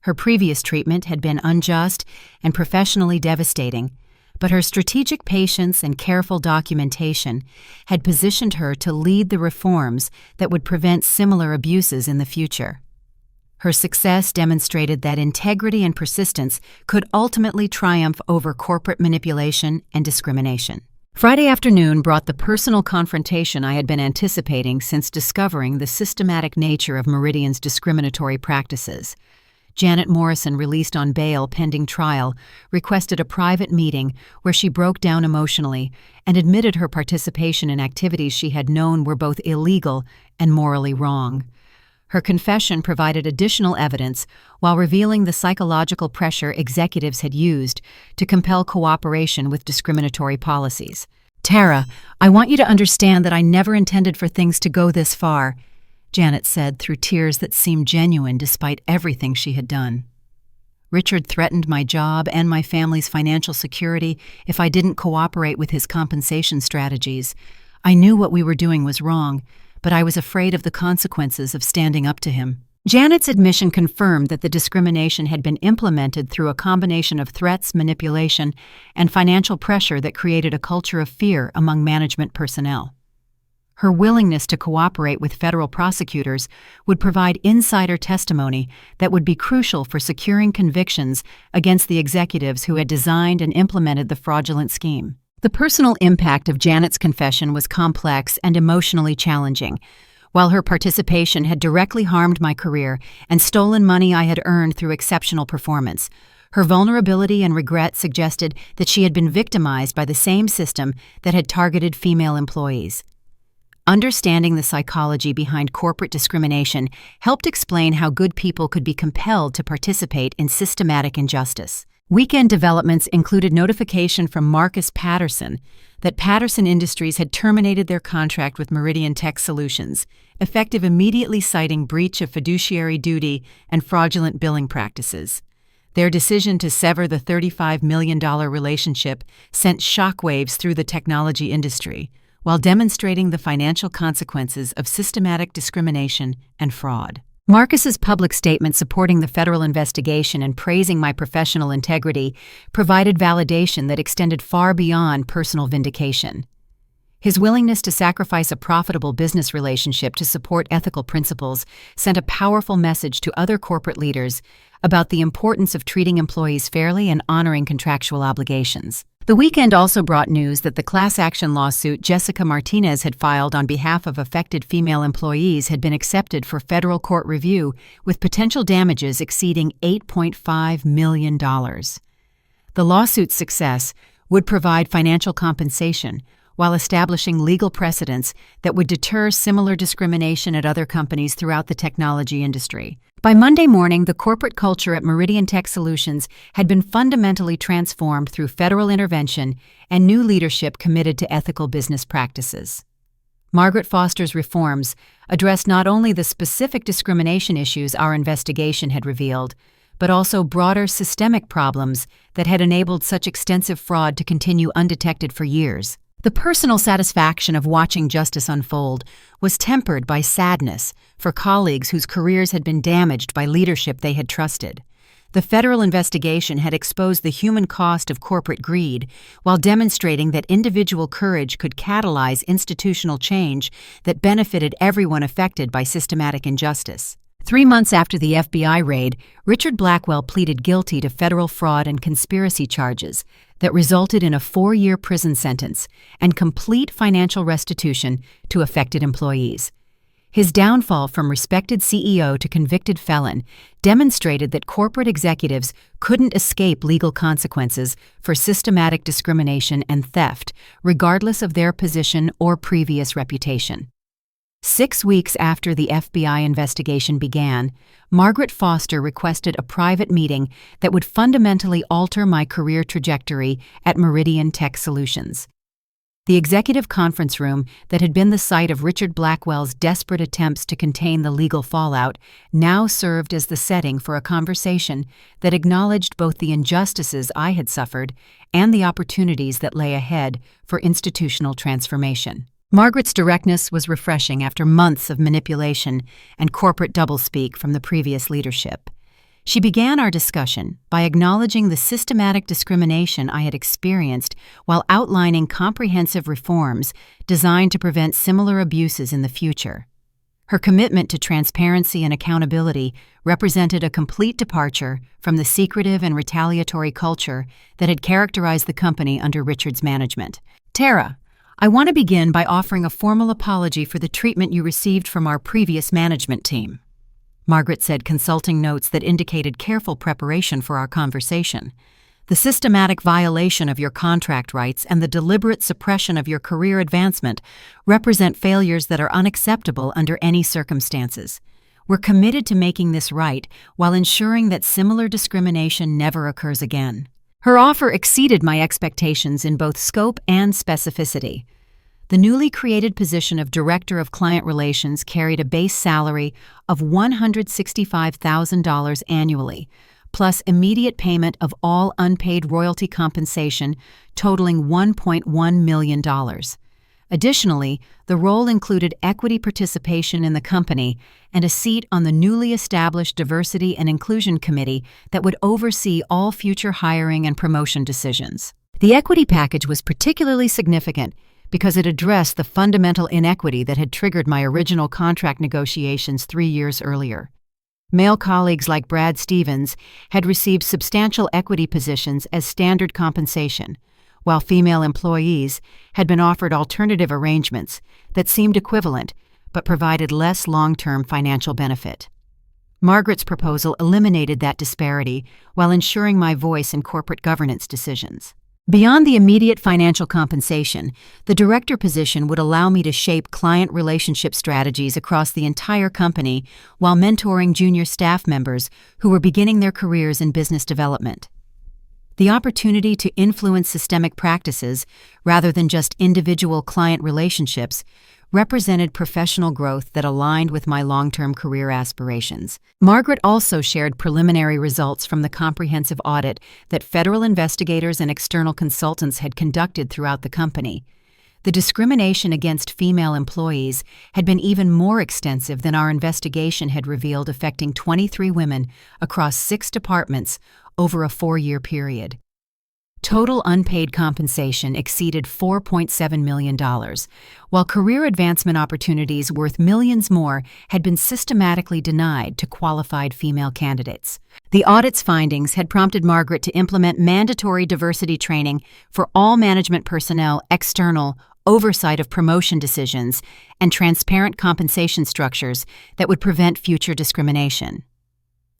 Her previous treatment had been unjust and professionally devastating, but her strategic patience and careful documentation had positioned her to lead the reforms that would prevent similar abuses in the future. Her success demonstrated that integrity and persistence could ultimately triumph over corporate manipulation and discrimination. Friday afternoon brought the personal confrontation I had been anticipating since discovering the systematic nature of Meridian's discriminatory practices. Janet Morrison, released on bail pending trial, requested a private meeting where she broke down emotionally and admitted her participation in activities she had known were both illegal and morally wrong. Her confession provided additional evidence while revealing the psychological pressure executives had used to compel cooperation with discriminatory policies. "Tara, I want you to understand that I never intended for things to go this far," Janet said through tears that seemed genuine despite everything she had done. "Richard threatened my job and my family's financial security if I didn't cooperate with his compensation strategies. I knew what we were doing was wrong, but I was afraid of the consequences of standing up to him." Janet's admission confirmed that the discrimination had been implemented through a combination of threats, manipulation, and financial pressure that created a culture of fear among management personnel. Her willingness to cooperate with federal prosecutors would provide insider testimony that would be crucial for securing convictions against the executives who had designed and implemented the fraudulent scheme. The personal impact of Janet's confession was complex and emotionally challenging. While her participation had directly harmed my career and stolen money I had earned through exceptional performance, her vulnerability and regret suggested that she had been victimized by the same system that had targeted female employees. Understanding the psychology behind corporate discrimination helped explain how good people could be compelled to participate in systematic injustice. Weekend developments included notification from Marcus Patterson that Patterson Industries had terminated their contract with Meridian Tech Solutions, effective immediately, citing breach of fiduciary duty and fraudulent billing practices. Their decision to sever the $35 million relationship sent shockwaves through the technology industry, while demonstrating the financial consequences of systematic discrimination and fraud. Marcus's public statement supporting the federal investigation and praising my professional integrity provided validation that extended far beyond personal vindication. His willingness to sacrifice a profitable business relationship to support ethical principles sent a powerful message to other corporate leaders about the importance of treating employees fairly and honoring contractual obligations. The weekend also brought news that the class action lawsuit Jessica Martinez had filed on behalf of affected female employees had been accepted for federal court review, with potential damages exceeding $8.5 million. The lawsuit's success would provide financial compensation while establishing legal precedents that would deter similar discrimination at other companies throughout the technology industry. By Monday morning, the corporate culture at Meridian Tech Solutions had been fundamentally transformed through federal intervention and new leadership committed to ethical business practices. Margaret Foster's reforms addressed not only the specific discrimination issues our investigation had revealed, but also broader systemic problems that had enabled such extensive fraud to continue undetected for years. The personal satisfaction of watching justice unfold was tempered by sadness for colleagues whose careers had been damaged by leadership they had trusted. The federal investigation had exposed the human cost of corporate greed while demonstrating that individual courage could catalyze institutional change that benefited everyone affected by systematic injustice. 3 months after the FBI raid, Richard Blackwell pleaded guilty to federal fraud and conspiracy charges that resulted in a 4-year prison sentence and complete financial restitution to affected employees. His downfall from respected CEO to convicted felon demonstrated that corporate executives couldn't escape legal consequences for systematic discrimination and theft, regardless of their position or previous reputation. 6 weeks after the FBI investigation began, Margaret Foster requested a private meeting that would fundamentally alter my career trajectory at Meridian Tech Solutions. The executive conference room that had been the site of Richard Blackwell's desperate attempts to contain the legal fallout now served as the setting for a conversation that acknowledged both the injustices I had suffered and the opportunities that lay ahead for institutional transformation. Margaret's directness was refreshing after months of manipulation and corporate doublespeak from the previous leadership. She began our discussion by acknowledging the systematic discrimination I had experienced while outlining comprehensive reforms designed to prevent similar abuses in the future. Her commitment to transparency and accountability represented a complete departure from the secretive and retaliatory culture that had characterized the company under Richard's management. "Tara, I want to begin by offering a formal apology for the treatment you received from our previous management team," Margaret said, consulting notes that indicated careful preparation for our conversation. "The systematic violation of your contract rights and the deliberate suppression of your career advancement represent failures that are unacceptable under any circumstances. We're committed to making this right while ensuring that similar discrimination never occurs again." Her offer exceeded my expectations in both scope and specificity. The newly created position of Director of Client Relations carried a base salary of $165,000 annually, plus immediate payment of all unpaid royalty compensation totaling $1.1 million. Additionally, the role included equity participation in the company and a seat on the newly established Diversity and Inclusion Committee that would oversee all future hiring and promotion decisions. The equity package was particularly significant because it addressed the fundamental inequity that had triggered my original contract negotiations 3 years earlier. Male colleagues like Brad Stevens had received substantial equity positions as standard compensation, while female employees had been offered alternative arrangements that seemed equivalent but provided less long-term financial benefit. Margaret's proposal eliminated that disparity while ensuring my voice in corporate governance decisions. Beyond the immediate financial compensation, the director position would allow me to shape client relationship strategies across the entire company while mentoring junior staff members who were beginning their careers in business development. The opportunity to influence systemic practices rather than just individual client relationships represented professional growth that aligned with my long-term career aspirations. Margaret also shared preliminary results from the comprehensive audit that federal investigators and external consultants had conducted throughout the company. The discrimination against female employees had been even more extensive than our investigation had revealed, affecting 23 women across 6 departments over a 4-year period. Total unpaid compensation exceeded $4.7 million, while career advancement opportunities worth millions more had been systematically denied to qualified female candidates. The audit's findings had prompted Margaret to implement mandatory diversity training for all management personnel, external oversight of promotion decisions, and transparent compensation structures that would prevent future discrimination.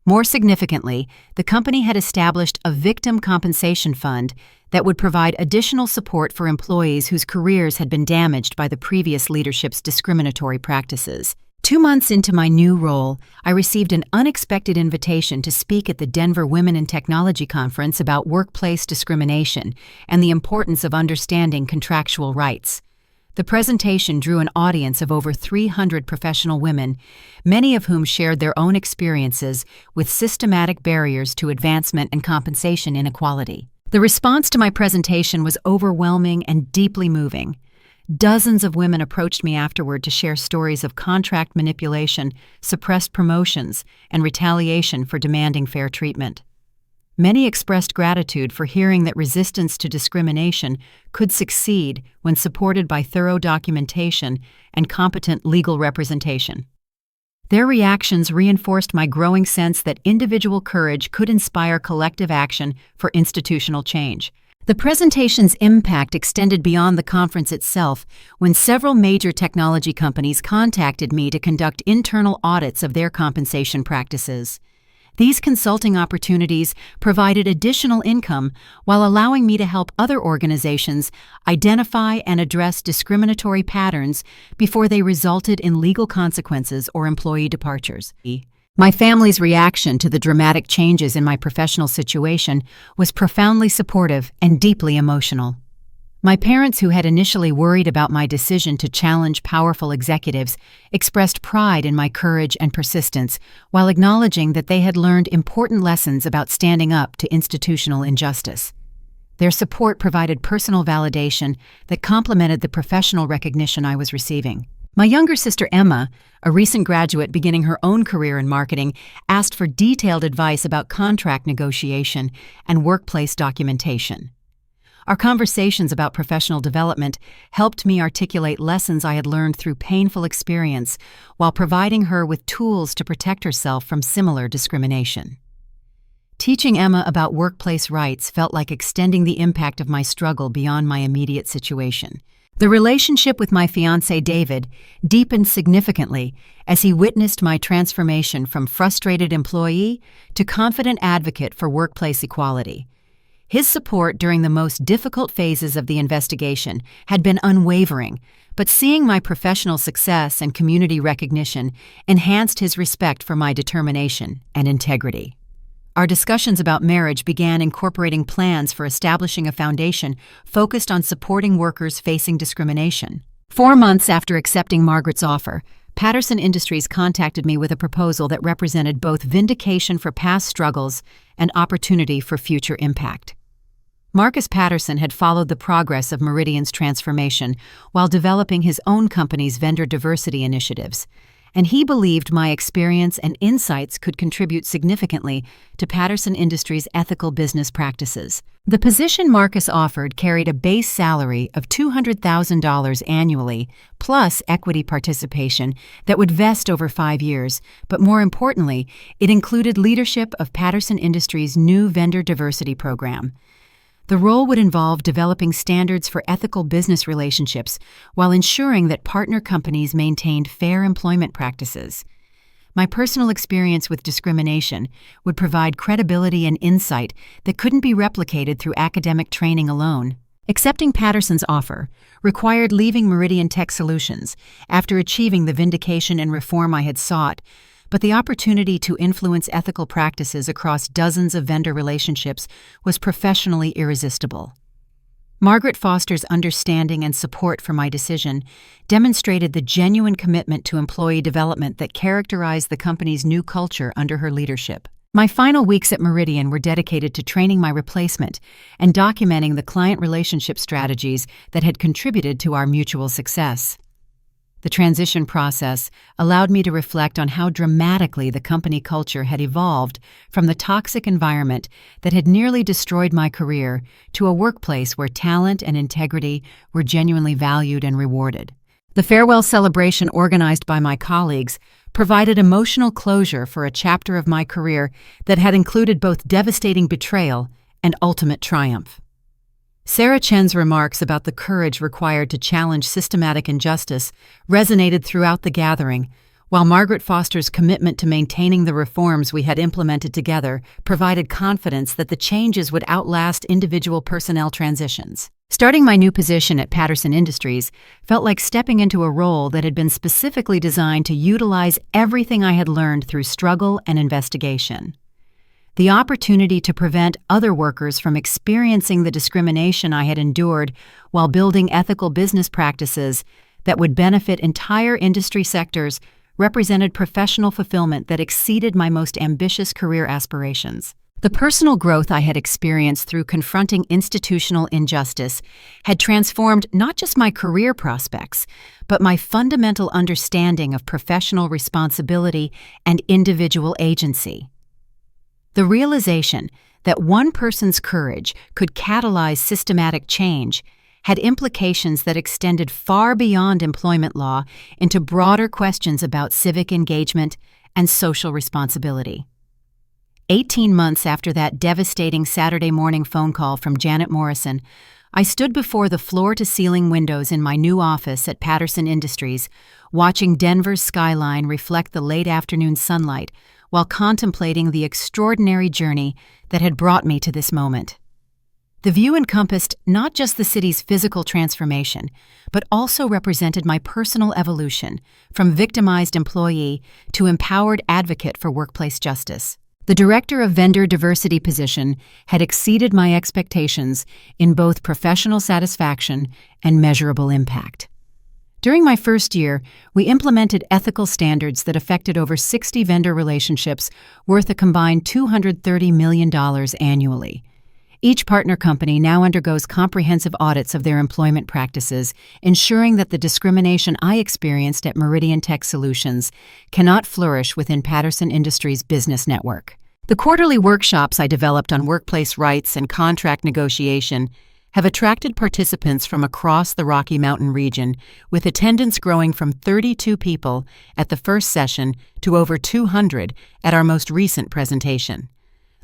More significantly, the company had established a victim compensation fund that would provide additional support for employees whose careers had been damaged by the previous leadership's discriminatory practices. 2 months into my new role, I received an unexpected invitation to speak at the Denver Women in Technology Conference about workplace discrimination and the importance of understanding contractual rights. The presentation drew an audience of over 300 professional women, many of whom shared their own experiences with systematic barriers to advancement and compensation inequality. The response to my presentation was overwhelming and deeply moving. Dozens of women approached me afterward to share stories of contract manipulation, suppressed promotions, and retaliation for demanding fair treatment. Many expressed gratitude for hearing that resistance to discrimination could succeed when supported by thorough documentation and competent legal representation. Their reactions reinforced my growing sense that individual courage could inspire collective action for institutional change. The presentation's impact extended beyond the conference itself when several major technology companies contacted me to conduct internal audits of their compensation practices. These consulting opportunities provided additional income while allowing me to help other organizations identify and address discriminatory patterns before they resulted in legal consequences or employee departures. My family's reaction to the dramatic changes in my professional situation was profoundly supportive and deeply emotional. My parents, who had initially worried about my decision to challenge powerful executives, expressed pride in my courage and persistence while acknowledging that they had learned important lessons about standing up to institutional injustice. Their support provided personal validation that complemented the professional recognition I was receiving. My younger sister Emma, a recent graduate beginning her own career in marketing, asked for detailed advice about contract negotiation and workplace documentation. Our conversations about professional development helped me articulate lessons I had learned through painful experience while providing her with tools to protect herself from similar discrimination. Teaching Emma about workplace rights felt like extending the impact of my struggle beyond my immediate situation. The relationship with my fiancé David deepened significantly as he witnessed my transformation from frustrated employee to confident advocate for workplace equality. His support during the most difficult phases of the investigation had been unwavering, but seeing my professional success and community recognition enhanced his respect for my determination and integrity. Our discussions about marriage began incorporating plans for establishing a foundation focused on supporting workers facing discrimination. 4 months after accepting Margaret's offer, Patterson Industries contacted me with a proposal that represented both vindication for past struggles and opportunity for future impact. Marcus Patterson had followed the progress of Meridian's transformation while developing his own company's vendor diversity initiatives, and he believed my experience and insights could contribute significantly to Patterson Industries' ethical business practices. The position Marcus offered carried a base salary of $200,000 annually, plus equity participation that would vest over 5 years, but more importantly, it included leadership of Patterson Industries' new vendor diversity program. The role would involve developing standards for ethical business relationships while ensuring that partner companies maintained fair employment practices. My personal experience with discrimination would provide credibility and insight that couldn't be replicated through academic training alone. Accepting Patterson's offer required leaving Meridian Tech Solutions after achieving the vindication and reform I had sought, but the opportunity to influence ethical practices across dozens of vendor relationships was professionally irresistible. Margaret Foster's understanding and support for my decision demonstrated the genuine commitment to employee development that characterized the company's new culture under her leadership. My final weeks at Meridian were dedicated to training my replacement and documenting the client relationship strategies that had contributed to our mutual success. The transition process allowed me to reflect on how dramatically the company culture had evolved from the toxic environment that had nearly destroyed my career to a workplace where talent and integrity were genuinely valued and rewarded. The farewell celebration organized by my colleagues provided emotional closure for a chapter of my career that had included both devastating betrayal and ultimate triumph. Sarah Chen's remarks about the courage required to challenge systematic injustice resonated throughout the gathering, while Margaret Foster's commitment to maintaining the reforms we had implemented together provided confidence that the changes would outlast individual personnel transitions. Starting my new position at Patterson Industries felt like stepping into a role that had been specifically designed to utilize everything I had learned through struggle and investigation. The opportunity to prevent other workers from experiencing the discrimination I had endured while building ethical business practices that would benefit entire industry sectors represented professional fulfillment that exceeded my most ambitious career aspirations. The personal growth I had experienced through confronting institutional injustice had transformed not just my career prospects, but my fundamental understanding of professional responsibility and individual agency. The realization that one person's courage could catalyze systematic change had implications that extended far beyond employment law into broader questions about civic engagement and social responsibility. 18 months after that devastating Saturday morning phone call from Janet Morrison, I stood before the floor-to-ceiling windows in my new office at Patterson Industries, watching Denver's skyline reflect the late afternoon sunlight while contemplating the extraordinary journey that had brought me to this moment. The view encompassed not just the city's physical transformation, but also represented my personal evolution from victimized employee to empowered advocate for workplace justice. The Director of Vendor Diversity position had exceeded my expectations in both professional satisfaction and measurable impact. During my first year, we implemented ethical standards that affected over 60 vendor relationships worth a combined $230 million annually. Each partner company now undergoes comprehensive audits of their employment practices, ensuring that the discrimination I experienced at Meridian Tech Solutions cannot flourish within Patterson Industries' business network. The quarterly workshops I developed on workplace rights and contract negotiation have attracted participants from across the Rocky Mountain region, with attendance growing from 32 people at the first session to over 200 at our most recent presentation.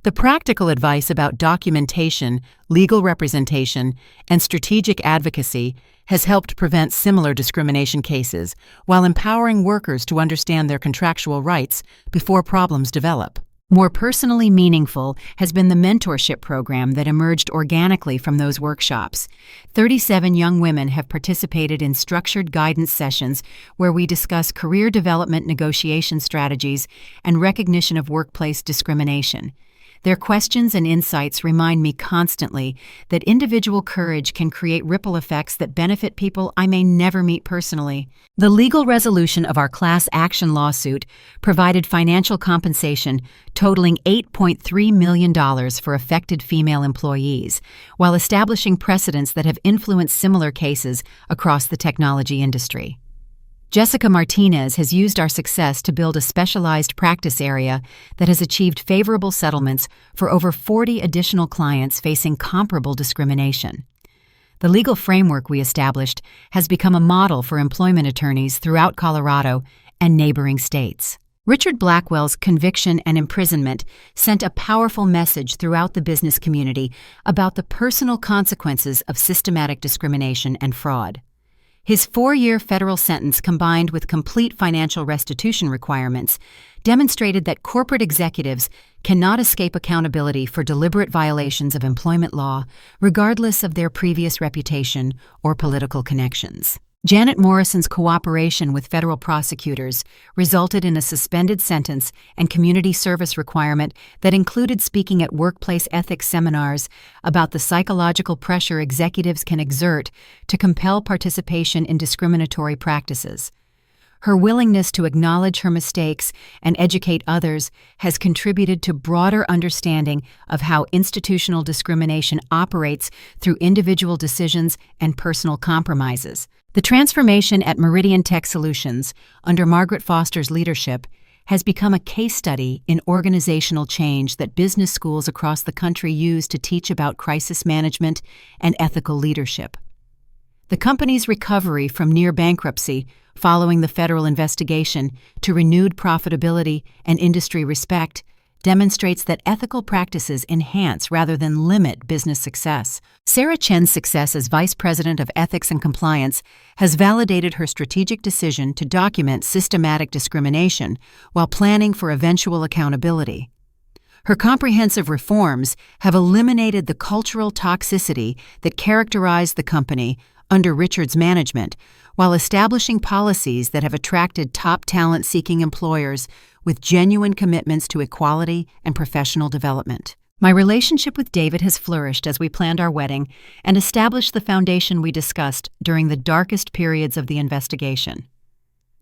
The practical advice about documentation, legal representation, and strategic advocacy has helped prevent similar discrimination cases while empowering workers to understand their contractual rights before problems develop. More personally meaningful has been the mentorship program that emerged organically from those workshops. 37 young women have participated in structured guidance sessions where we discuss career development negotiation strategies and recognition of workplace discrimination. Their questions and insights remind me constantly that individual courage can create ripple effects that benefit people I may never meet personally. The legal resolution of our class action lawsuit provided financial compensation totaling $8.3 million for affected female employees, while establishing precedents that have influenced similar cases across the technology industry. Jessica Martinez has used our success to build a specialized practice area that has achieved favorable settlements for over 40 additional clients facing comparable discrimination. The legal framework we established has become a model for employment attorneys throughout Colorado and neighboring states. Richard Blackwell's conviction and imprisonment sent a powerful message throughout the business community about the personal consequences of systematic discrimination and fraud. His 4-year federal sentence, combined with complete financial restitution requirements, demonstrated that corporate executives cannot escape accountability for deliberate violations of employment law, regardless of their previous reputation or political connections. Janet Morrison's cooperation with federal prosecutors resulted in a suspended sentence and community service requirement that included speaking at workplace ethics seminars about the psychological pressure executives can exert to compel participation in discriminatory practices. Her willingness to acknowledge her mistakes and educate others has contributed to broader understanding of how institutional discrimination operates through individual decisions and personal compromises. The transformation at Meridian Tech Solutions, under Margaret Foster's leadership, has become a case study in organizational change that business schools across the country use to teach about crisis management and ethical leadership. The company's recovery from near bankruptcy following the federal investigation to renewed profitability and industry respect demonstrates that ethical practices enhance rather than limit business success. Sarah Chen's success as Vice President of Ethics and Compliance has validated her strategic decision to document systematic discrimination while planning for eventual accountability. Her comprehensive reforms have eliminated the cultural toxicity that characterized the company under Richard's management, while establishing policies that have attracted top talent-seeking employers with genuine commitments to equality and professional development. My relationship with David has flourished as we planned our wedding and established the foundation we discussed during the darkest periods of the investigation.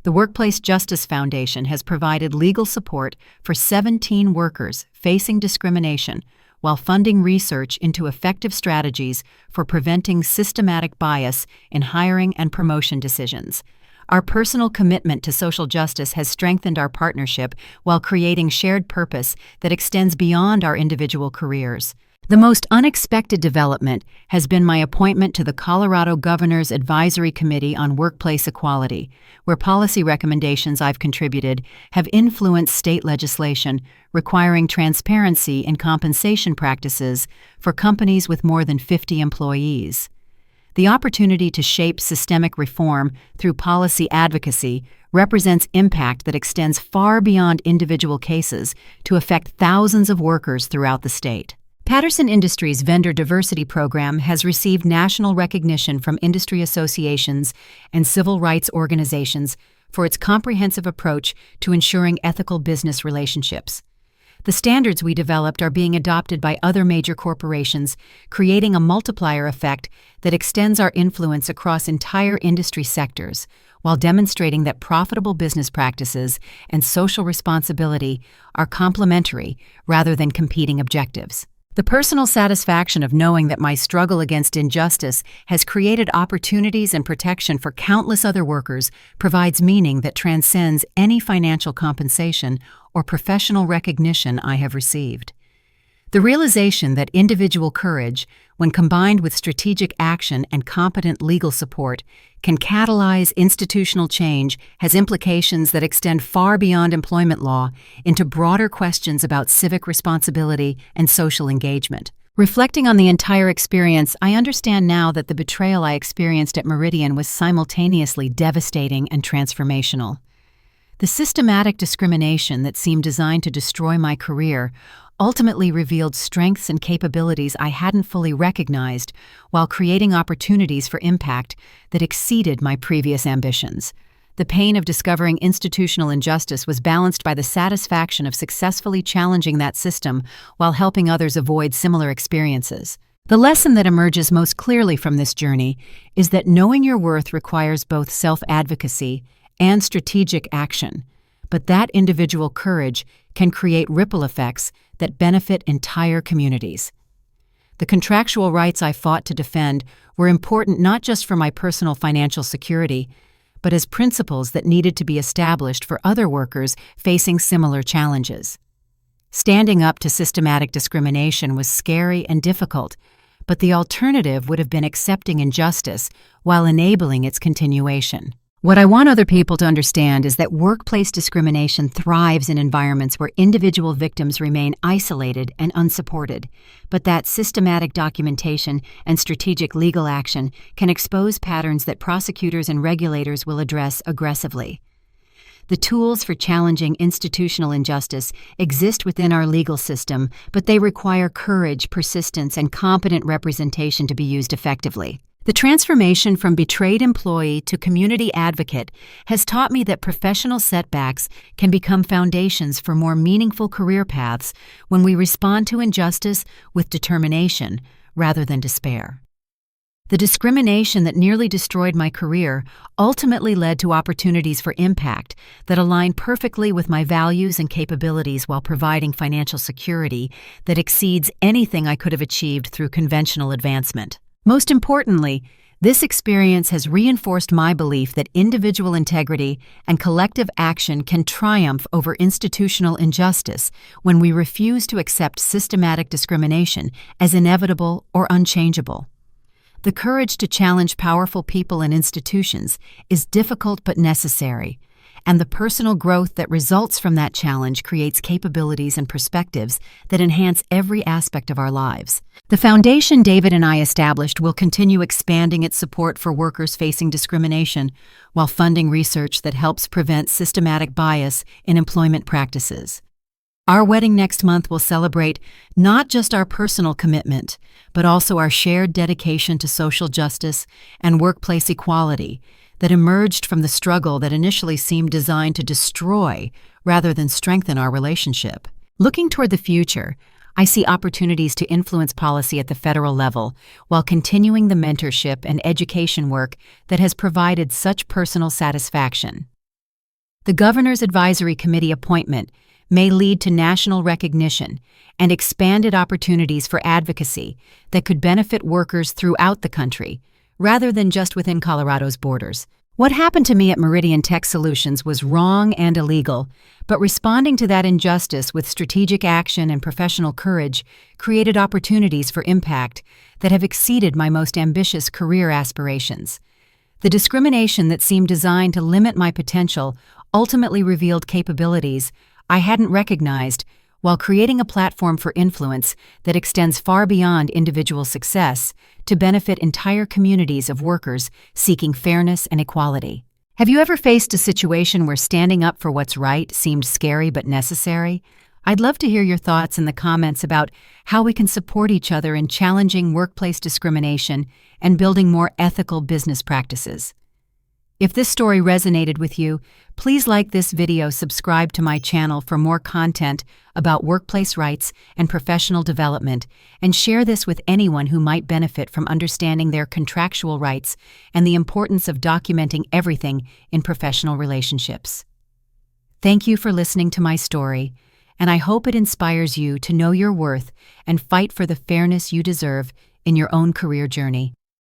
The WorkplaceJustice Foundation has provided legal support for 17 workers facing discrimination while funding research into effective strategies for preventing systematic bias in hiring and promotion decisions. Our personal commitment to social justice has strengthened our partnership while creating shared purpose that extends beyond our individual careers. The most unexpected development has been my appointment to the Colorado Governor's Advisory Committee on Workplace Equality, where policy recommendations I've contributed have influenced state legislation requiring transparency in compensation practices for companies with more than 50 employees. The opportunity to shape systemic reform through policy advocacy represents impact that extends far beyond individual cases to affect thousands of workers throughout the state. Patterson Industries' Vendor Diversity Program has received national recognition from industry associations and civil rights organizations for its comprehensive approach to ensuring ethical business relationships. The standards we developed are being adopted by other major corporations, creating a multiplier effect that extends our influence across entire industry sectors, while demonstrating that profitable business practices and social responsibility are complementary rather than competing objectives. The personal satisfaction of knowing that my struggle against injustice has created opportunities and protection for countless other workers provides meaning that transcends any financial compensation or professional recognition I have received. The realization that individual courage, when combined with strategic action and competent legal support, can catalyze institutional change has implications that extend far beyond employment law into broader questions about civic responsibility and social engagement. Reflecting on the entire experience, I understand now that the betrayal I experienced at Meridian was simultaneously devastating and transformational. The systematic discrimination that seemed designed to destroy my career ultimately revealed strengths and capabilities I hadn't fully recognized, while creating opportunities for impact that exceeded my previous ambitions. The pain of discovering institutional injustice was balanced by the satisfaction of successfully challenging that system while helping others avoid similar experiences. The lesson that emerges most clearly from this journey is that knowing your worth requires both self-advocacy and strategic action, but that individual courage can create ripple effects that benefit entire communities. The contractual rights I fought to defend were important not just for my personal financial security, but as principles that needed to be established for other workers facing similar challenges. Standing up to systematic discrimination was scary and difficult, but the alternative would have been accepting injustice while enabling its continuation. What I want other people to understand is that workplace discrimination thrives in environments where individual victims remain isolated and unsupported, but that systematic documentation and strategic legal action can expose patterns that prosecutors and regulators will address aggressively. The tools for challenging institutional injustice exist within our legal system, but they require courage, persistence, and competent representation to be used effectively. The transformation from betrayed employee to community advocate has taught me that professional setbacks can become foundations for more meaningful career paths when we respond to injustice with determination rather than despair. The discrimination that nearly destroyed my career ultimately led to opportunities for impact that align perfectly with my values and capabilities while providing financial security that exceeds anything I could have achieved through conventional advancement. Most importantly, this experience has reinforced my belief that individual integrity and collective action can triumph over institutional injustice when we refuse to accept systematic discrimination as inevitable or unchangeable. The courage to challenge powerful people and institutions is difficult but necessary, and the personal growth that results from that challenge creates capabilities and perspectives that enhance every aspect of our lives. The foundation David and I established will continue expanding its support for workers facing discrimination while funding research that helps prevent systematic bias in employment practices. Our wedding next month will celebrate not just our personal commitment, but also our shared dedication to social justice and workplace equality that emerged from the struggle that initially seemed designed to destroy rather than strengthen our relationship. Looking toward the future, I see opportunities to influence policy at the federal level while continuing the mentorship and education work that has provided such personal satisfaction. The Governor's Advisory Committee appointment may lead to national recognition and expanded opportunities for advocacy that could benefit workers throughout the country, rather than just within Colorado's borders. What happened to me at Meridian Tech Solutions was wrong and illegal, but responding to that injustice with strategic action and professional courage created opportunities for impact that have exceeded my most ambitious career aspirations. The discrimination that seemed designed to limit my potential ultimately revealed capabilities I hadn't recognized, while creating a platform for influence that extends far beyond individual success to benefit entire communities of workers seeking fairness and equality. Have you ever faced a situation where standing up for what's right seemed scary but necessary? I'd love to hear your thoughts in the comments about how we can support each other in challenging workplace discrimination and building more ethical business practices. If this story resonated with you, please like this video, subscribe to my channel for more content about workplace rights and professional development, and share this with anyone who might benefit from understanding their contractual rights and the importance of documenting everything in professional relationships. Thank you for listening to my story, and I hope it inspires you to know your worth and fight for the fairness you deserve in your own career journey.